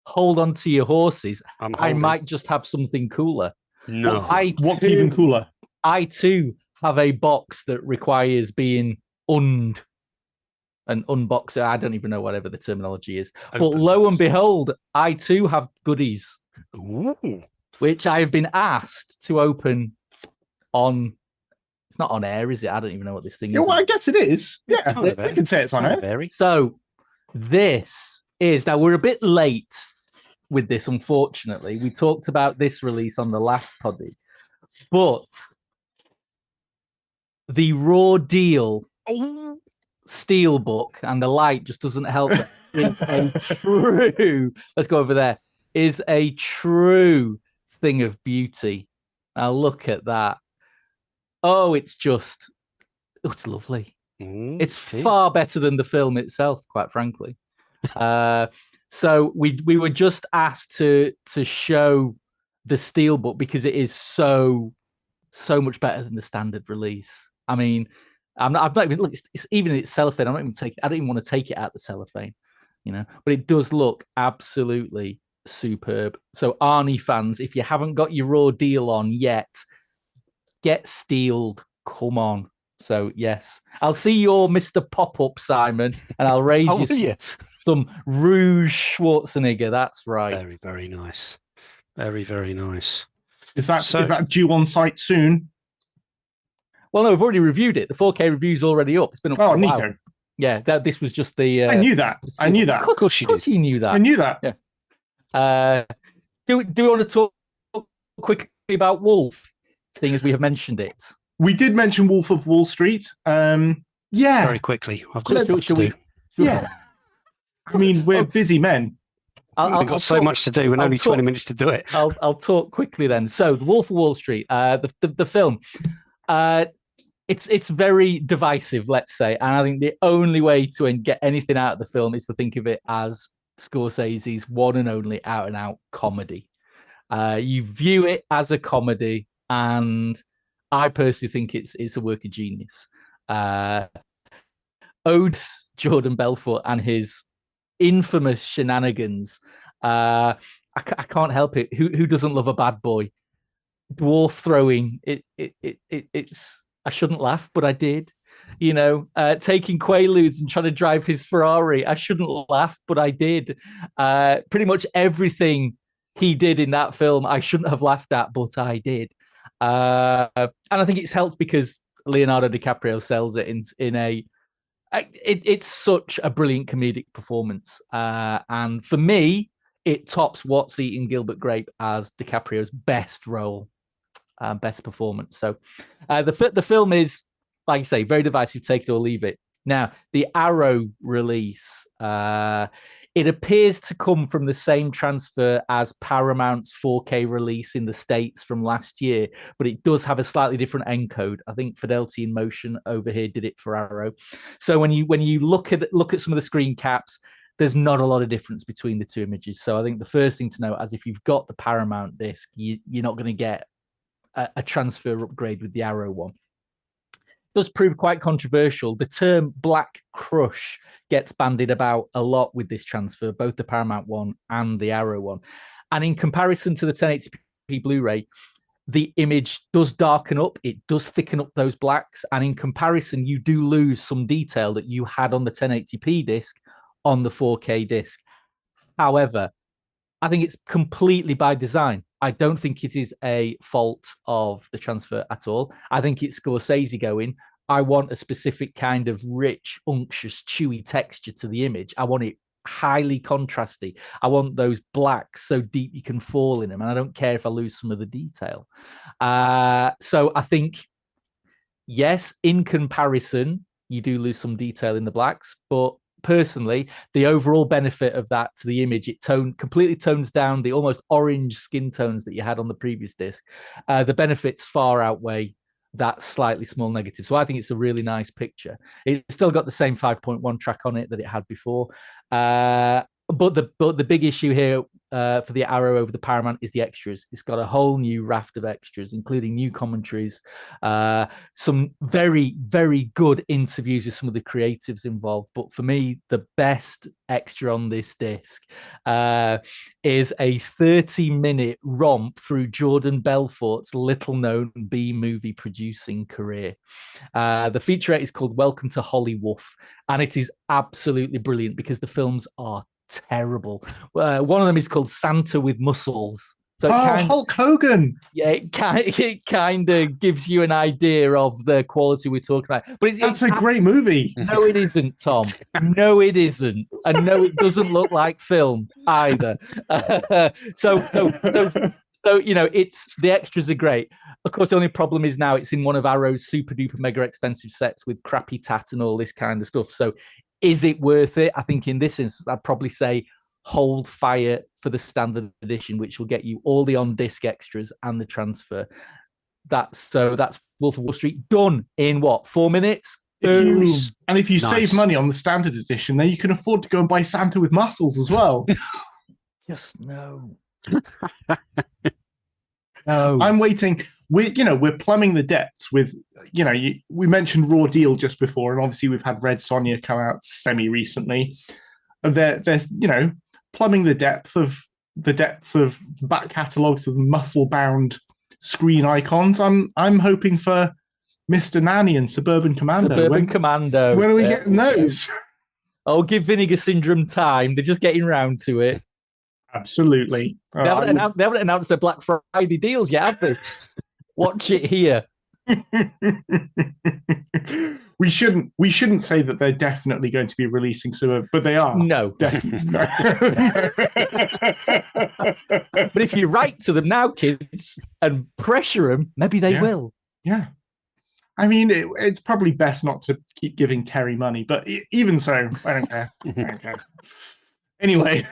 Speaker 4: hold on to your horses. I
Speaker 3: holding.
Speaker 4: might just have something cooler.
Speaker 3: No.
Speaker 2: What's even cooler?
Speaker 4: I too have a box that requires being an unboxer. I don't even know whatever the terminology is. But lo and behold, I too have goodies.
Speaker 3: Ooh.
Speaker 4: Which I have been asked to open on. It's not on air, is it? I don't even know what this thing is.
Speaker 2: Well, I guess it is. Yeah, we can say it's on air.
Speaker 3: Very.
Speaker 4: So this is, now we're a bit late with this, unfortunately. We talked about this release on the last poddy, but the Raw Deal Steelbook, and the light just doesn't help it. It's a true, let's go over there, is a true thing of beauty. Now look at that. Oh, it's lovely. It's far better than the film itself, quite frankly. So we were just asked to show the Steelbook because it is so much better than the standard release. I mean, I've not even look. It's even in its cellophane. I don't even want to take it out the cellophane, But it does look absolutely superb. So Arnie fans, if you haven't got your Raw Deal on yet, get Steeled. Come on. So yes, I'll see your Mr. Pop-Up, Simon, and I'll raise you some Rouge Schwarzenegger. That's right.
Speaker 3: Very, very nice. Very, very nice.
Speaker 2: Is that due on site soon?
Speaker 4: Well, no, we've already reviewed it. The 4K review's already up. It's been up for a while.
Speaker 2: Nico.
Speaker 4: Yeah, this was just the.
Speaker 2: I knew that. I knew that.
Speaker 4: Of course you knew that.
Speaker 2: I knew that.
Speaker 4: Yeah. Do we want to talk quickly about Wolf, seeing as we have mentioned it?
Speaker 2: We did mention Wolf of Wall Street. Yeah.
Speaker 3: Very quickly. I've got stuff to do.
Speaker 2: Yeah. I mean, we're busy men.
Speaker 3: We've got so much to do and only 20 minutes to do it.
Speaker 4: I'll talk quickly then. So, The Wolf of Wall Street, the film. It's very divisive, let's say, and I think the only way to get anything out of the film is to think of it as Scorsese's one and only out-and-out comedy. You view it as a comedy, and I personally think it's a work of genius. Odes Jordan Belfort and his infamous shenanigans. I can't help it. Who doesn't love a bad boy? Dwarf throwing. It's. I shouldn't laugh, but I did. Taking Quaaludes and trying to drive his Ferrari. I shouldn't laugh, but I did. Pretty much everything he did in that film, I shouldn't have laughed at, but I did. And I think it's helped because Leonardo DiCaprio sells it in a. It's such a brilliant comedic performance, and for me, it tops What's Eating Gilbert Grape as DiCaprio's best role, best performance. So, the film is, like I say, very divisive. Take it or leave it. Now, the Arrow release, it appears to come from the same transfer as Paramount's 4K release in the States from last year, but it does have a slightly different encode. I think Fidelity in Motion over here did it for Arrow. So when you look at some of the screen caps, there's not a lot of difference between the two images. So I think the first thing to know is if you've got the Paramount disc, you're not going to get a transfer upgrade with the Arrow one. Does prove quite controversial. The term Black Crush gets bandied about a lot with this transfer, both the Paramount one and the Arrow one. And in comparison to the 1080p Blu-ray, the image does darken up, it does thicken up those blacks, and in comparison, you do lose some detail that you had on the 1080p disc on the 4K disc. However, I think it's completely by design. I don't think it is a fault of the transfer at all. I think it's Scorsese going, I want a specific kind of rich, unctuous, chewy texture to the image. I want it highly contrasty. I want those blacks so deep you can fall in them. And I don't care if I lose some of the detail. So I think yes, in comparison, you do lose some detail in the blacks, but personally, the overall benefit of that to the image, it completely tones down the almost orange skin tones that you had on the previous disc. The benefits far outweigh that slightly small negative. So I think it's a really nice picture. It's still got the same 5.1 track on it that it had before. But the big issue here for the Arrow over the Paramount is the extras. It's got a whole new raft of extras, including new commentaries, some very, very good interviews with some of the creatives involved. But for me, the best extra on this disc is a 30-minute romp through Jordan Belfort's little-known B-movie producing career. The featurette is called Welcome to Hollywood, and it is absolutely brilliant because the films are terrible. One of them is called Santa with Muscles. So
Speaker 2: Hulk Hogan.
Speaker 4: Yeah, it kind of gives you an idea of the quality we're talking about. But
Speaker 2: That's a great movie.
Speaker 4: No, it isn't, Tom. No, it isn't. And no, it doesn't look like film either. So you know, it's the extras are great. Of course, the only problem is now it's in one of Arrow's super duper mega expensive sets with crappy tat and all this kind of stuff. So is it worth it? I think in this instance, I'd probably say hold fire for the standard edition, which will get you all the on-disc extras and the transfer. That's Wolf of Wall Street done in what, 4 minutes?
Speaker 2: If you save money on the standard edition, then you can afford to go and buy Santa with Muscles as well.
Speaker 4: Just no.
Speaker 2: No. I'm waiting. We're plumbing the depths with, we mentioned Raw Deal just before, and obviously we've had Red Sonja come out semi-recently. They're plumbing the depths of back catalogs of muscle-bound screen icons. I'm hoping for Mr. Nanny and Suburban Commando.
Speaker 4: Commando.
Speaker 2: When are we getting those?
Speaker 4: Oh, give Vinegar Syndrome time. They're just getting round to it.
Speaker 2: Absolutely.
Speaker 4: They haven't announced their Black Friday deals yet, have they? Watch it here.
Speaker 2: We shouldn't say that they're definitely going to be releasing some, but they are.
Speaker 4: No.
Speaker 2: Definitely.
Speaker 4: But if you write to them now, kids, and pressure them, maybe they will.
Speaker 2: Yeah. I mean, it's probably best not to keep giving Terry money, but even so, I don't care. Anyway,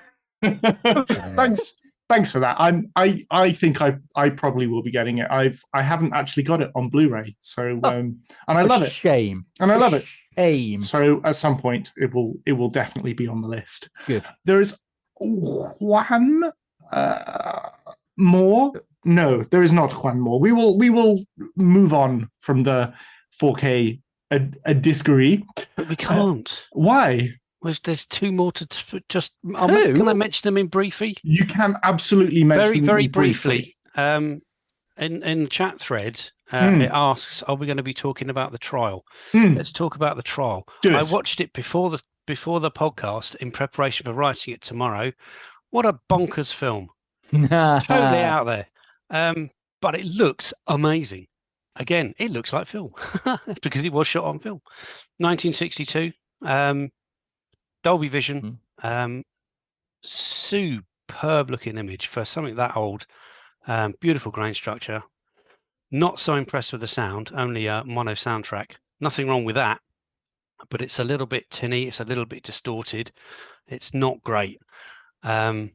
Speaker 2: thanks for that. I think I probably will be getting it. I haven't actually got it on Blu-ray, so and I love it.
Speaker 4: Shame.
Speaker 2: And I love it.
Speaker 4: Shame.
Speaker 2: So at some point it will definitely be on the list.
Speaker 4: Good.
Speaker 2: There is one more. No, there is not one more. We will move on from the 4K a discovery.
Speaker 3: But we can't.
Speaker 2: Why?
Speaker 3: There's two more to just. Can I mention them in briefly?
Speaker 2: You can absolutely mention
Speaker 3: very,
Speaker 2: them
Speaker 3: very briefly. In the chat thread, it asks, "Are we going to be talking about the trial?" Let's talk about the trial. I watched it before the podcast in preparation for writing it tomorrow. What a bonkers film! Totally out there. But it looks amazing. Again, it looks like film because it was shot on film. 1962. Dolby Vision, superb looking image for something that old. Beautiful grain structure. Not so impressed with the sound, only a mono soundtrack. Nothing wrong with that, but it's a little bit tinny. It's a little bit distorted. It's not great. And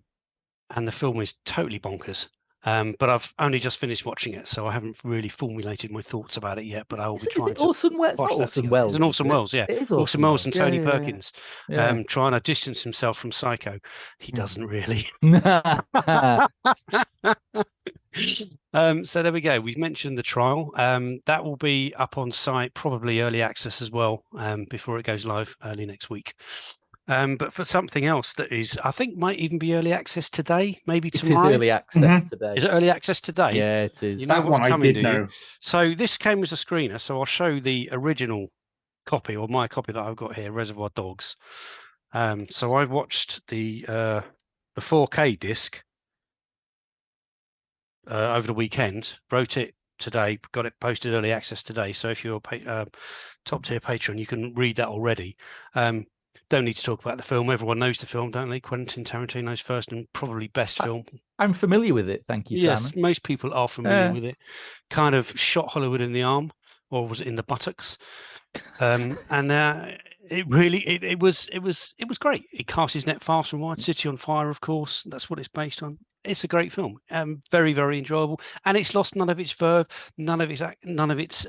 Speaker 3: the film is totally bonkers. But I've only just finished watching it, so I haven't really formulated my thoughts about it yet. But I will be trying to.
Speaker 4: Orson Welles? It's
Speaker 3: an Orson Welles, yeah.
Speaker 4: It is
Speaker 3: Orson Welles and Tony Perkins,
Speaker 4: Yeah.
Speaker 3: trying to distance himself from Psycho. He doesn't really. So there we go. We've mentioned the trial. That will be up on site, probably early access as well, before it goes live early next week. But for something else that is, I think, might even be early access today, maybe tomorrow.
Speaker 4: It is early access today.
Speaker 3: Is it early access today?
Speaker 4: Yeah, it is.
Speaker 3: You know
Speaker 2: that
Speaker 3: what's
Speaker 2: one
Speaker 3: coming,
Speaker 2: I did know.
Speaker 3: So this came as a screener, so I'll show the original copy, or my copy that I've got here, Reservoir Dogs. So I watched the 4K disc over the weekend, wrote it today, got it posted early access today. So if you're a top tier patron, you can read that already. Don't need to talk about the film. Everyone knows the film, don't they? Quentin Tarantino's first and probably best film.
Speaker 4: I'm familiar with it. Thank you, Simon.
Speaker 3: Yes, most people are familiar with it. Kind of shot Hollywood in the arm or was it in the buttocks? And it was great. It cast his net fast and wide. City on Fire, of course. That's what it's based on. It's a great film. Very, very enjoyable, and it's lost none of its verve, none of its.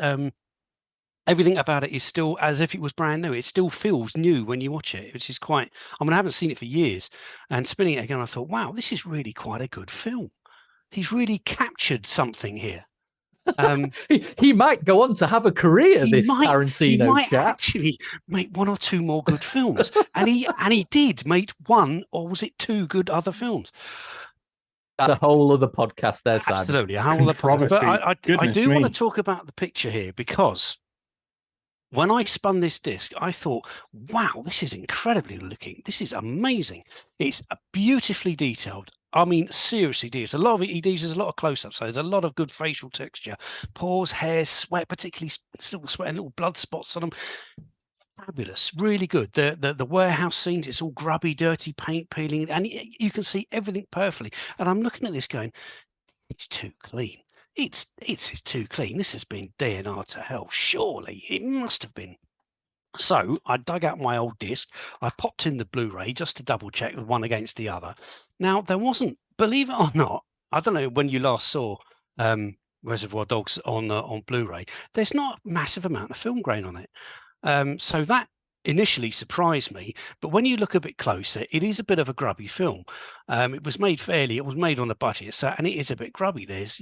Speaker 3: Everything about it is still as if it was brand new. It still feels new when you watch it, which is quite. I mean, I haven't seen it for years, and spinning it again, I thought, wow, this is really quite a good film. He's really captured something here.
Speaker 4: He might go on to have a career. Tarantino
Speaker 3: he might
Speaker 4: chap
Speaker 3: actually make one or two more good films, and he did make one, or was it two good other films?
Speaker 4: The whole other podcast there, Simon.
Speaker 3: Absolutely, a whole other podcast. But I do want to talk about the picture here, because when I spun this disc, I thought, wow, this is incredibly looking. This is amazing. It's beautifully detailed. I mean, seriously, there's a lot of there's a lot of close-ups, so there's a lot of good facial texture. Pores, hair, sweat, particularly little sweat and little blood spots on them. Fabulous, really good. The warehouse scenes, it's all grubby, dirty paint peeling, and you can see everything perfectly. And I'm looking at this going, it's too clean. It's too clean. This has been DNR to hell. Surely it must have been. So I dug out my old disc. I popped in the Blu-ray just to double check one against the other. Now there wasn't, believe it or not, I don't know when you last saw Reservoir Dogs on Blu-ray. There's not a massive amount of film grain on it. So that initially surprised me, but when you look a bit closer, it is a bit of a grubby film. It was made on a budget, so, and it is a bit grubby. There's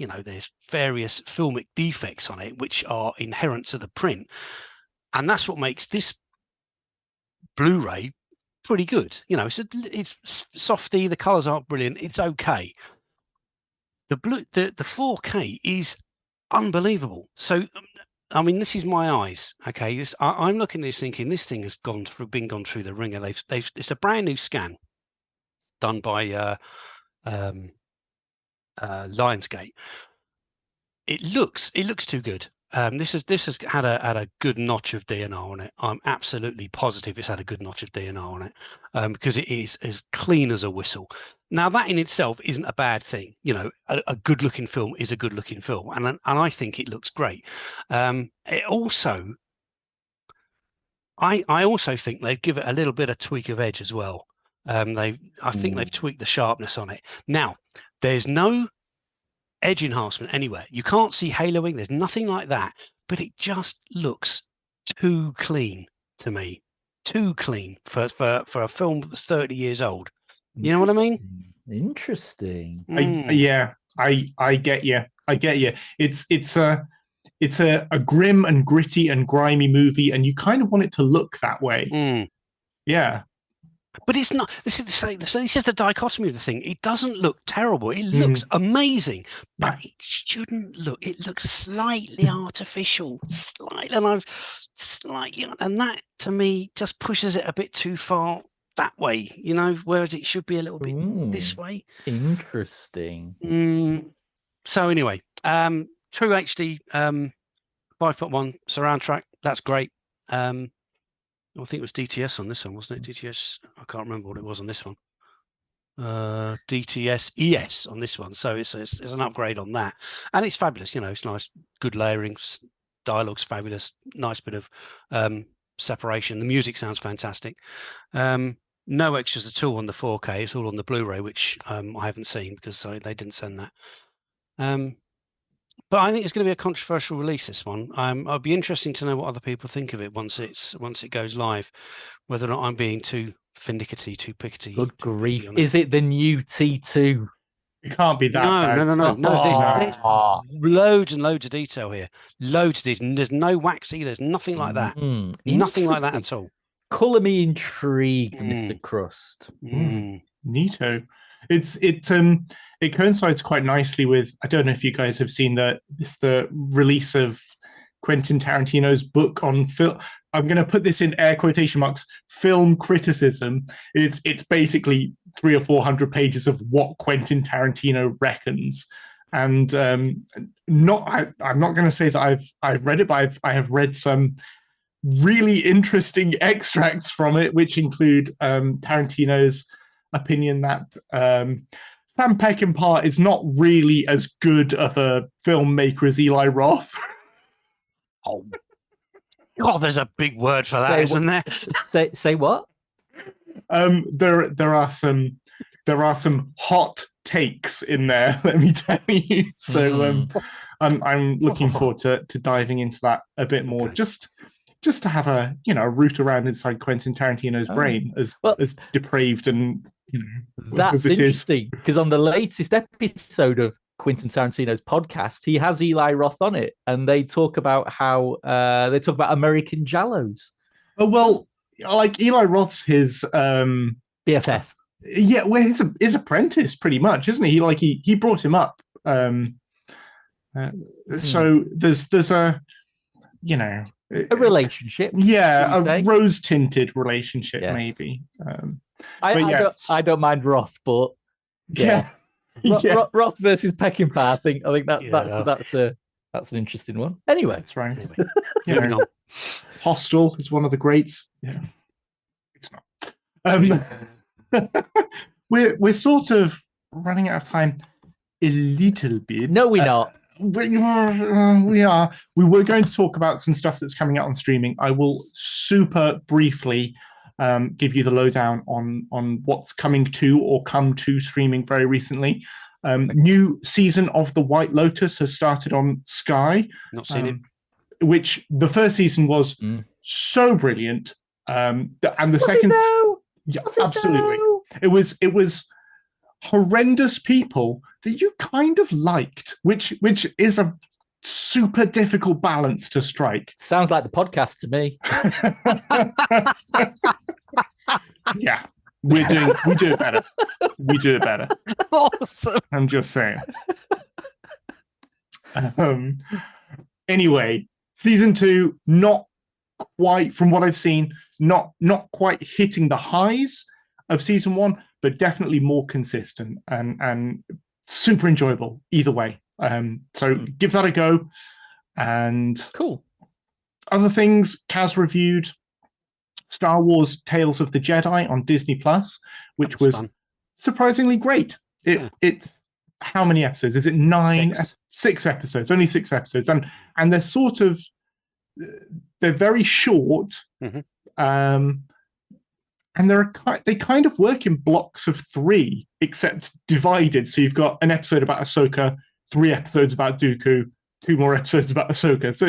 Speaker 3: various filmic defects on it which are inherent to the print, and that's what makes this Blu-ray pretty good. It's softy, the colors aren't brilliant, it's okay. The 4K is unbelievable. So I mean, this is my eyes. Okay, I'm looking at this thinking this thing has gone through the ringer. It's a brand new scan done by Lionsgate. It looks too good. This has had a good notch of DNR on it. I'm absolutely positive it's had a good notch of DNR on it, because it is as clean as a whistle. Now that in itself isn't a bad thing. A good-looking film is a good-looking film, and I think it looks great. It also, I also think they've given it a little bit of tweak of edge as well. I think they've tweaked the sharpness on it. Now there's no edge enhancement anywhere. You can't see haloing. There's nothing like that. But it just looks too clean to me. Too clean for a film that's 30 years old. You know what I mean?
Speaker 4: Interesting.
Speaker 2: I get you. It's a grim and gritty and grimy movie, and you kind of want it to look that way. Yeah.
Speaker 3: But it's not. This is the dichotomy of the thing. It doesn't look terrible. It looks amazing, but it shouldn't look. It looks slightly artificial, and that to me just pushes it a bit too far that way. Whereas it should be a little bit this way.
Speaker 4: Interesting.
Speaker 3: So anyway, True HD 5.1 surround track. That's great. I think it was DTS on this one, wasn't it? DTS, I can't remember what it was on this one. DTS ES on this one, so it's an upgrade on that, and it's fabulous. It's nice, good layering, dialogue's fabulous, nice bit of separation. The music sounds fantastic. No extras at all on the 4K. It's all on the Blu-ray, which I haven't seen because they didn't send that. But I think it's going to be a controversial release, this one. I'll be interesting to know what other people think of it once it goes live, whether or not I'm being too finicky, too pickety.
Speaker 4: Good grief. Is it the new T2?
Speaker 2: It can't be that bad.
Speaker 3: No. There's loads and loads of detail here. Loads of detail. There's no waxy. There's nothing like that. Nothing like that at all.
Speaker 4: Colour me intrigued, Mr. Crust.
Speaker 2: Neato. It coincides quite nicely with, I don't know if you guys have seen the release of Quentin Tarantino's book on film. I'm going to put this in air quotation marks, film criticism. It's basically 300 or 400 pages of what Quentin Tarantino reckons. And I'm not going to say that I've read it, but I have read some really interesting extracts from it, which include Tarantino's opinion that Sam Peckinpah is not really as good of a filmmaker as Eli Roth.
Speaker 3: Oh, God, there's a big word for that, isn't there?
Speaker 4: Say what?
Speaker 2: There are some hot takes in there. Let me tell you. So I'm looking forward to diving into that a bit more.
Speaker 3: Okay.
Speaker 2: Just to have a root around inside Quentin Tarantino's brain, as depraved and
Speaker 4: That's
Speaker 2: as it is.
Speaker 4: interesting, because on the latest episode of Quentin Tarantino's podcast, he has Eli Roth on it, and they talk about how American Jallos.
Speaker 2: Oh well, like Eli Roth's his
Speaker 4: BFF.
Speaker 2: Yeah, well, his apprentice, pretty much, isn't he? He brought him up. So there's a
Speaker 4: relationship.
Speaker 2: Yeah, a rose-tinted relationship,
Speaker 4: Yes.
Speaker 2: maybe.
Speaker 4: I don't mind Roth, but
Speaker 2: yeah.
Speaker 4: Roth versus Peckinpah. I think that's an interesting one. Anyway,
Speaker 2: That's right.
Speaker 3: Anyway, moving on.
Speaker 2: Hostel is one of the greats. Yeah, it's not. We're sort of running out of time a little bit.
Speaker 4: No, we're not.
Speaker 2: We are. We were going to talk about some stuff that's coming out on streaming. I will super briefly give you the lowdown on what's coming to or come to streaming very recently. New season of The White Lotus has started on Sky.
Speaker 3: Not seen it.
Speaker 2: Which the first season was so brilliant. And the second, yeah, absolutely, it was horrendous people that you kind of liked, which is a super difficult balance to strike.
Speaker 4: Sounds like the podcast to me.
Speaker 2: Yeah, we do it better. We do it better.
Speaker 3: Awesome.
Speaker 2: I'm just saying. Anyway, season 2, not quite, from what I've seen, not quite hitting the highs of season 1, but definitely more consistent and super enjoyable either way. So give that a go. And
Speaker 4: cool.
Speaker 2: Other things, Kaz reviewed Star Wars Tales of the Jedi on Disney Plus, which was
Speaker 3: fun.
Speaker 2: Surprisingly great. It's how many episodes? Is it 9? 6 episodes, only 6 episodes. And they're sort of, they're very short. And they kind of work in blocks of 3, except divided. So you've got an episode about Ahsoka, 3 episodes about Dooku, 2 more episodes about Ahsoka. So,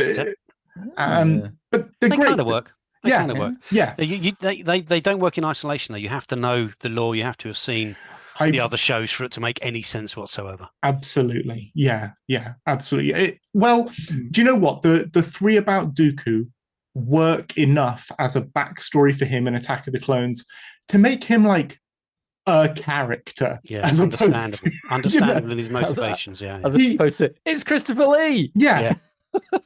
Speaker 2: but they're
Speaker 3: they
Speaker 2: great.
Speaker 3: Kind of work. They kind of work.
Speaker 2: Yeah.
Speaker 3: They don't work in isolation, though. You have to know the lore. You have to have seen the other shows for it to make any sense whatsoever.
Speaker 2: Absolutely. Yeah, absolutely. Do you know what? The 3 about Dooku work enough as a backstory for him in Attack of the Clones to make him like a character.
Speaker 3: Yeah, understandable in his motivations.
Speaker 4: As opposed to, it's Christopher Lee.
Speaker 2: Yeah.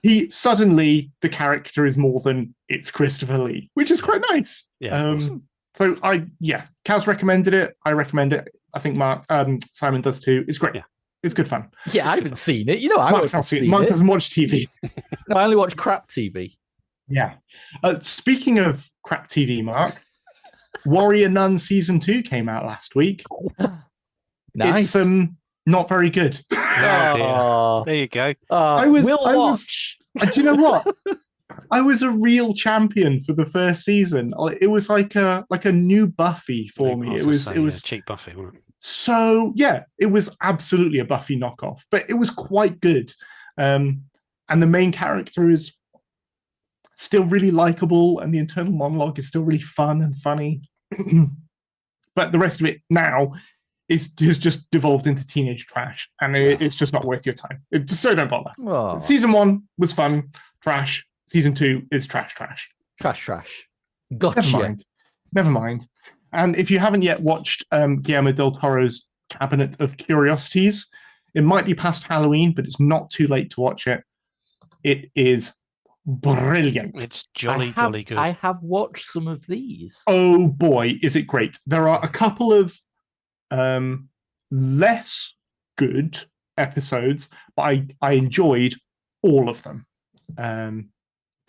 Speaker 2: He suddenly, the character is more than it's Christopher Lee, which is quite nice.
Speaker 3: Yeah. Awesome.
Speaker 2: So Kaz recommended it. I recommend it. I think Simon does too. It's great. Yeah. It's good fun.
Speaker 4: Yeah, I haven't seen it. I
Speaker 2: Mark doesn't watch TV.
Speaker 4: No, I only watch crap TV.
Speaker 2: Yeah. Speaking of crap TV, Mark, Warrior Nun Season 2 came out last week.
Speaker 4: Nice.
Speaker 2: It's not very good.
Speaker 3: Oh, there you go.
Speaker 4: Watch.
Speaker 2: Do you know what? I was a real champion for the first season. It was like a new Buffy for me. It was
Speaker 3: cheap Buffy, wasn't it?
Speaker 2: So it was absolutely a Buffy knockoff, but it was quite good. And the main character is still really likable, and the internal monologue is still really fun and funny. But the rest of it now has just devolved into teenage trash, and it's just not worth your time. So don't bother.
Speaker 4: Oh.
Speaker 2: Season 1 was fun, trash. Season 2 is trash.
Speaker 4: Trash. Gotcha.
Speaker 2: Never mind. And if you haven't yet watched Guillermo del Toro's Cabinet of Curiosities, it might be past Halloween, but it's not too late to watch it. It is brilliant.
Speaker 3: It's jolly good.
Speaker 4: I have watched some of these.
Speaker 2: Oh boy, is it great. There are a couple of less good episodes, but I enjoyed all of them.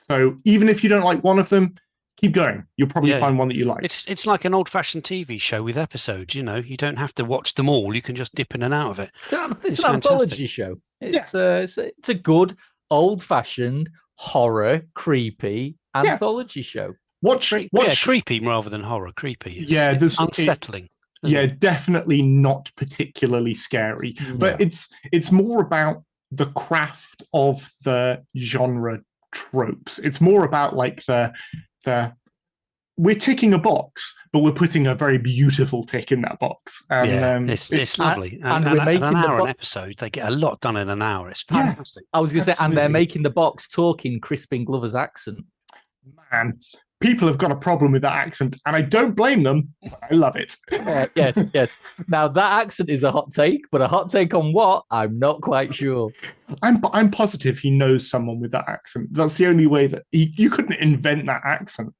Speaker 2: So even if you don't like one of them, keep going. You'll probably find one that you like.
Speaker 3: It's like an old-fashioned TV show with episodes. You don't have to watch them all. You can just dip in and out of it.
Speaker 4: It's an anthology show. It's a good old-fashioned horror, creepy anthology show.
Speaker 2: Watch.
Speaker 3: Creepy rather than horror. Creepy.
Speaker 2: Yeah,
Speaker 3: it's unsettling.
Speaker 2: Definitely not particularly scary, but it's more about the craft of the genre tropes. It's more about like the we're ticking a box, but we're putting a very beautiful tick in that box. And
Speaker 3: it's lovely.
Speaker 4: And we're making
Speaker 3: an hour an episode. They get a lot done in an hour. It's fantastic.
Speaker 4: I was going to say, and they're making the box talk in Crispin Glover's accent.
Speaker 2: Man, people have got a problem with that accent, and I don't blame them. I love it.
Speaker 4: Yes. Now that accent is a hot take, but a hot take on what? I'm not quite sure.
Speaker 2: I'm positive he knows someone with that accent. That's the only way that you couldn't invent that accent.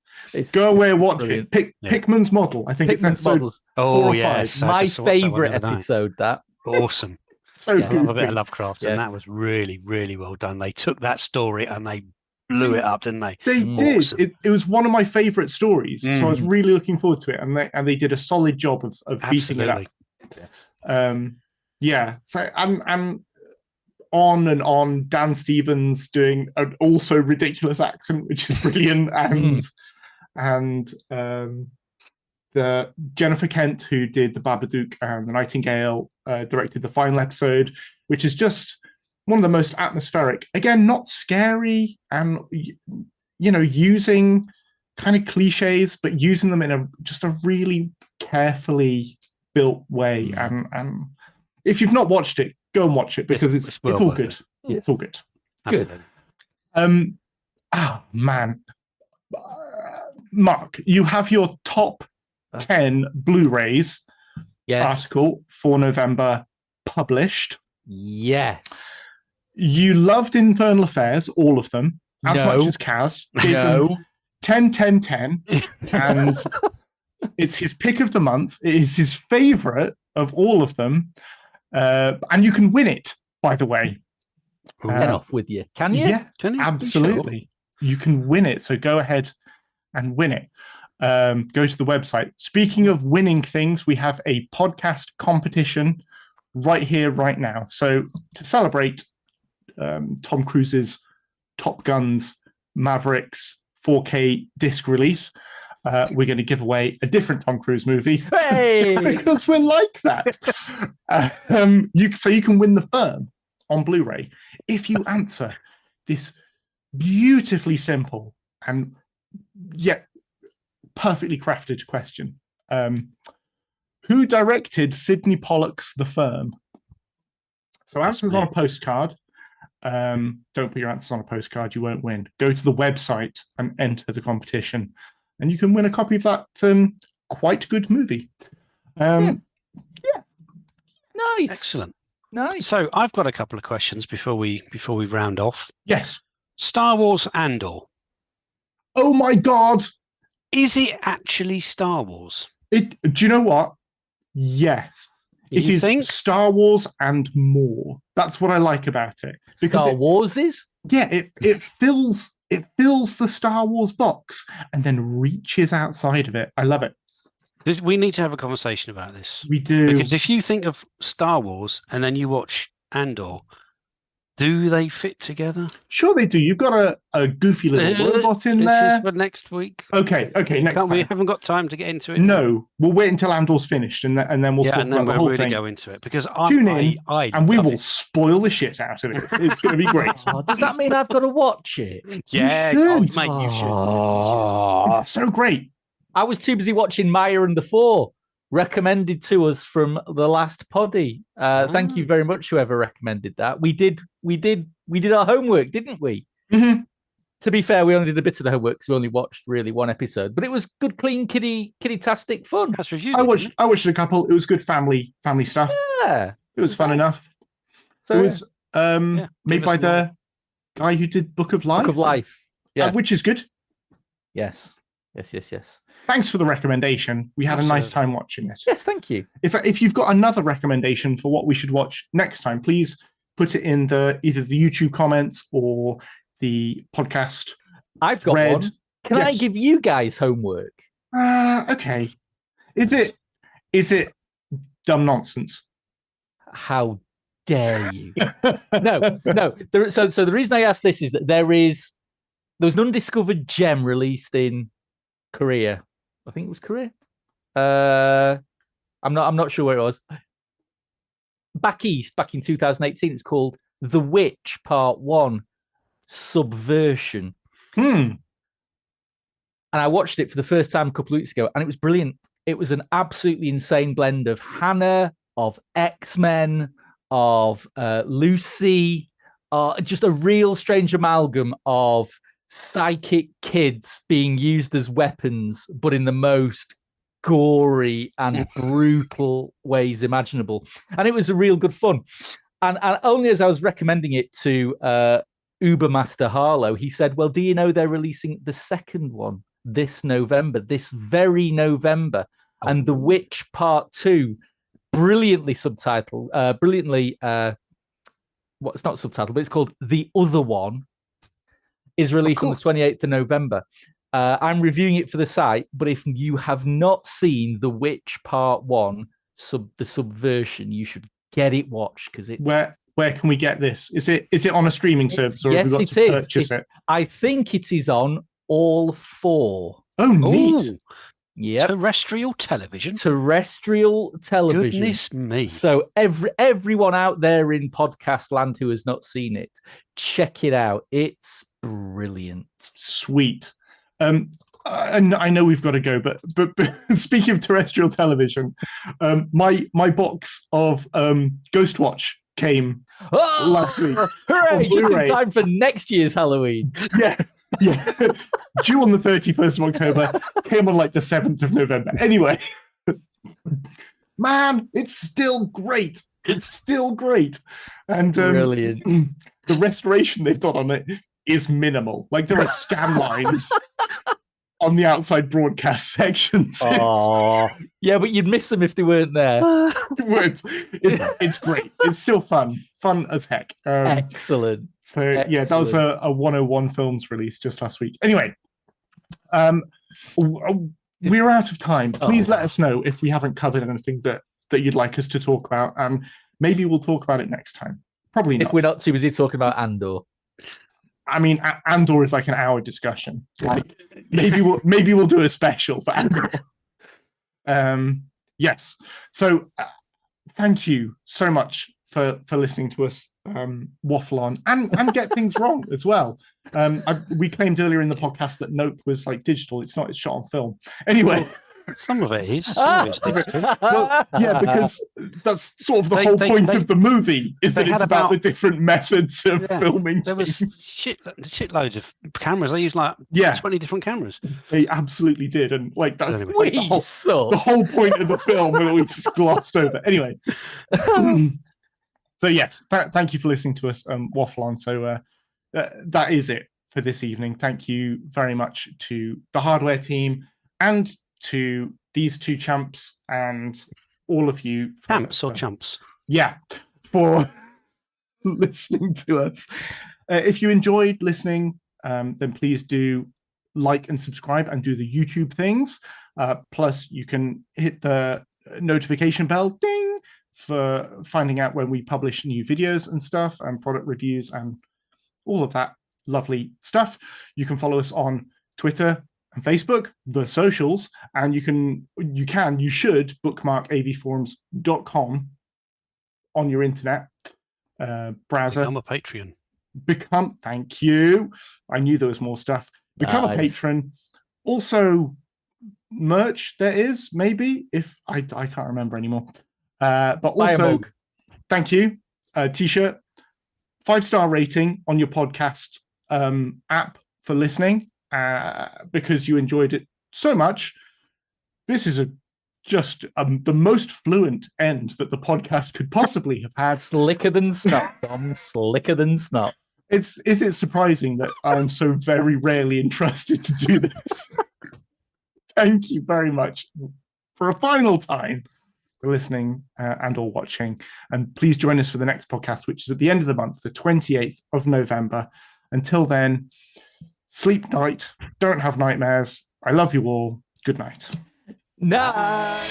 Speaker 2: Go away and watch it. Pickman's Model. I think
Speaker 4: Pickman's
Speaker 2: it's
Speaker 4: Models.
Speaker 3: Oh yes,
Speaker 4: my favourite episode. That
Speaker 3: awesome.
Speaker 2: So
Speaker 3: I love a bit of Lovecraft, and that was really, really well done. They took that story and they blew it up, didn't they?
Speaker 2: They did. It was one of my favourite stories, so I was really looking forward to it, and they did a solid job of beating it up.
Speaker 4: Yes.
Speaker 2: So and on and on. Dan Stevens doing an also ridiculous accent, which is brilliant, and the Jennifer Kent, who did the Babadook and the Nightingale, directed the final episode, which is just one of the most atmospheric. Again, not scary, and using kind of cliches, but using them in a really carefully built way. And if you've not watched it, go and watch it, because it's all good.
Speaker 4: Yeah.
Speaker 2: It's all good.
Speaker 4: Good.
Speaker 2: Oh man, Mark, you have your top 10 Blu-rays article for November published.
Speaker 4: Yes.
Speaker 2: You loved Infernal Affairs, all of them, as much as Kaz. Gave them 10, 10, 10. And it's his pick of the month. It is his favorite of all of them. And you can win it, by the way.
Speaker 4: Head off with you. Can you?
Speaker 2: Yeah, absolutely. Sure. You can win it. So go ahead and win it. Go to the website. Speaking of winning things, we have a podcast competition right here, right now. So to celebrate Tom Cruise's Top Gun's Mavericks 4K disc release, we're going to give away a different Tom Cruise movie.
Speaker 4: Hey!
Speaker 2: Because we're like that. So you can win the firm on Blu-ray if you answer this beautifully simple and yet perfectly crafted question. Who directed Sidney Pollack's The Firm? So answers on a postcard. Don't put your answers on a postcard, you won't win. Go to the website and enter the competition, and you can win a copy of that quite good movie.
Speaker 4: Nice.
Speaker 3: Excellent.
Speaker 4: Nice.
Speaker 3: So I've got a couple of questions before we round off.
Speaker 2: Yes.
Speaker 3: Star Wars Andor.
Speaker 2: Oh my God.
Speaker 3: Is it actually Star Wars?
Speaker 2: Do you know what? Yes. It is Star Wars and more. That's what I like about it.
Speaker 4: Star Wars is?
Speaker 2: Yeah, it fills the Star Wars box and then reaches outside of it. I love it.
Speaker 3: We need to have a conversation about this.
Speaker 2: We do.
Speaker 3: Because if you think of Star Wars and then you watch Andor, do they fit together?
Speaker 2: Sure they do. You've got a goofy little robot in there.
Speaker 3: For next week.
Speaker 2: Okay, next time.
Speaker 3: We haven't got time to get into it.
Speaker 2: No, we'll wait until Andor's finished and then we'll talk about the whole
Speaker 3: really
Speaker 2: thing.
Speaker 3: Go into it, because
Speaker 2: Tune in and we will spoil the shit out of it. It's going to be great.
Speaker 4: Does that mean I've got to watch it?
Speaker 3: Yeah,
Speaker 2: you should.
Speaker 3: mate, you should.
Speaker 2: It's so great.
Speaker 4: I was too busy watching Maya and the Four, recommended to us from the last poddy. Thank you very much, whoever recommended that. We did our homework, didn't we?
Speaker 2: Mm-hmm.
Speaker 4: To be fair, we only did a bit of the homework because we only watched really one episode, but it was good, clean, kiddie-tastic fun.
Speaker 3: That's reviewed.
Speaker 2: I watched a couple. It was good family stuff.
Speaker 4: Yeah,
Speaker 2: it was fun enough.
Speaker 4: So
Speaker 2: it was made by the guy who did Book of Life.
Speaker 4: Book of Life, yeah,
Speaker 2: which is good.
Speaker 4: Yes.
Speaker 2: Thanks for the recommendation. We had a nice time watching it.
Speaker 4: Yes, thank you.
Speaker 2: If you've got another recommendation for what we should watch next time, please put it in either the YouTube comments or the podcast.
Speaker 4: I've got one. Can I give you guys homework?
Speaker 2: Okay. Is it dumb nonsense?
Speaker 4: How dare you? No. So the reason I ask this is that there is there was an undiscovered gem released in Korea. I think it was Korea. I'm not sure where it was. Back east, back in 2018, it's called The Witch Part 1 Subversion. And I watched it for the first time a couple of weeks ago, and it was brilliant. It was an absolutely insane blend of Hannah, of X-Men, of Lucy, just a real strange amalgam of psychic kids being used as weapons, but in the most gory and brutal ways imaginable. And it was a real good fun. And only as I was recommending it to Ubermaster Harlow, he said, well, do you know they're releasing the second one this November, this very November? And The Witch Part 2, brilliantly subtitled, well, it's not subtitled, but it's called The Other One, is released on the 28th of November. I'm reviewing it for the site, but if you have not seen The Witch Part 1, the Subversion, you should get it watched, because it's...
Speaker 2: Where can we get this? Is it on a streaming service, or have we got to purchase it?
Speaker 4: I think it is on all 4.
Speaker 2: Oh, neat.
Speaker 4: Yeah,
Speaker 3: terrestrial television.
Speaker 4: Goodness
Speaker 3: me!
Speaker 4: So everyone out there in podcast land who has not seen it, check it out. It's brilliant.
Speaker 2: Sweet. And I know we've got to go, but speaking of terrestrial television, my box of Ghostwatch came last week.
Speaker 4: Hooray! Just in time for next year's Halloween.
Speaker 2: Yeah. Due on the 31st of October, came on like the 7th of November. Anyway, man, it's still great. And
Speaker 4: brilliant.
Speaker 2: The restoration they've done on it is minimal. Like, there are scan lines on the outside broadcast sections.
Speaker 4: Oh, yeah, but you'd miss them if they weren't there.
Speaker 2: It's great. It's still fun as heck.
Speaker 4: Excellent.
Speaker 2: So yeah, that was a 101 Films release just last week. Anyway, we're out of time. Please let us know if we haven't covered anything that you'd like us to talk about, and maybe we'll talk about it next time. Probably not.
Speaker 4: If we're not too busy talking about Andor.
Speaker 2: I mean, Andor is like an hour discussion. Like, maybe we'll do a special for Andor. Yes. So thank you so much for listening to us waffle on and get things wrong as well. We claimed earlier in the podcast that Nope was like digital. It's not. It's shot on film. Anyway.
Speaker 3: Some of it is. Some of it's digital.
Speaker 2: Well, yeah, because that's sort of the whole point of the movie, is that it's about the different methods of filming.
Speaker 3: There was shitloads of cameras. They used like 20 different cameras.
Speaker 2: They absolutely did, and like that's
Speaker 3: Anyway.
Speaker 2: like, the whole point of the film that we just glossed over. Anyway, so yes, thank you for listening to us waffle on. So that is it for this evening. Thank you very much to the hardware team and to these two champs and all of you.
Speaker 3: Champs or chumps?
Speaker 2: Yeah, for listening to us. If you enjoyed listening, then please do like and subscribe and do the YouTube things. Plus, you can hit the notification bell, ding, for finding out when we publish new videos and stuff and product reviews and all of that lovely stuff. You can follow us on Twitter and Facebook, the socials, and you should bookmark avforums.com on your internet browser.
Speaker 3: Become a Patreon.
Speaker 2: Thank you. I knew there was more stuff. Become a patron. Also, merch there is, maybe, if I can't remember anymore. But also, thank you. T-shirt, 5-star rating on your podcast app for listening. Because you enjoyed it so much. This is just the most fluent end that the podcast could possibly have had.
Speaker 4: Slicker than snot, Tom. Slicker than snot.
Speaker 2: Is it surprising that I'm so very rarely entrusted to do this? Thank you very much for a final time for listening and or watching. And please join us for the next podcast, which is at the end of the month, the 28th of November. Until then, sleep night. Don't have nightmares. I love you all. Good night.
Speaker 4: Night.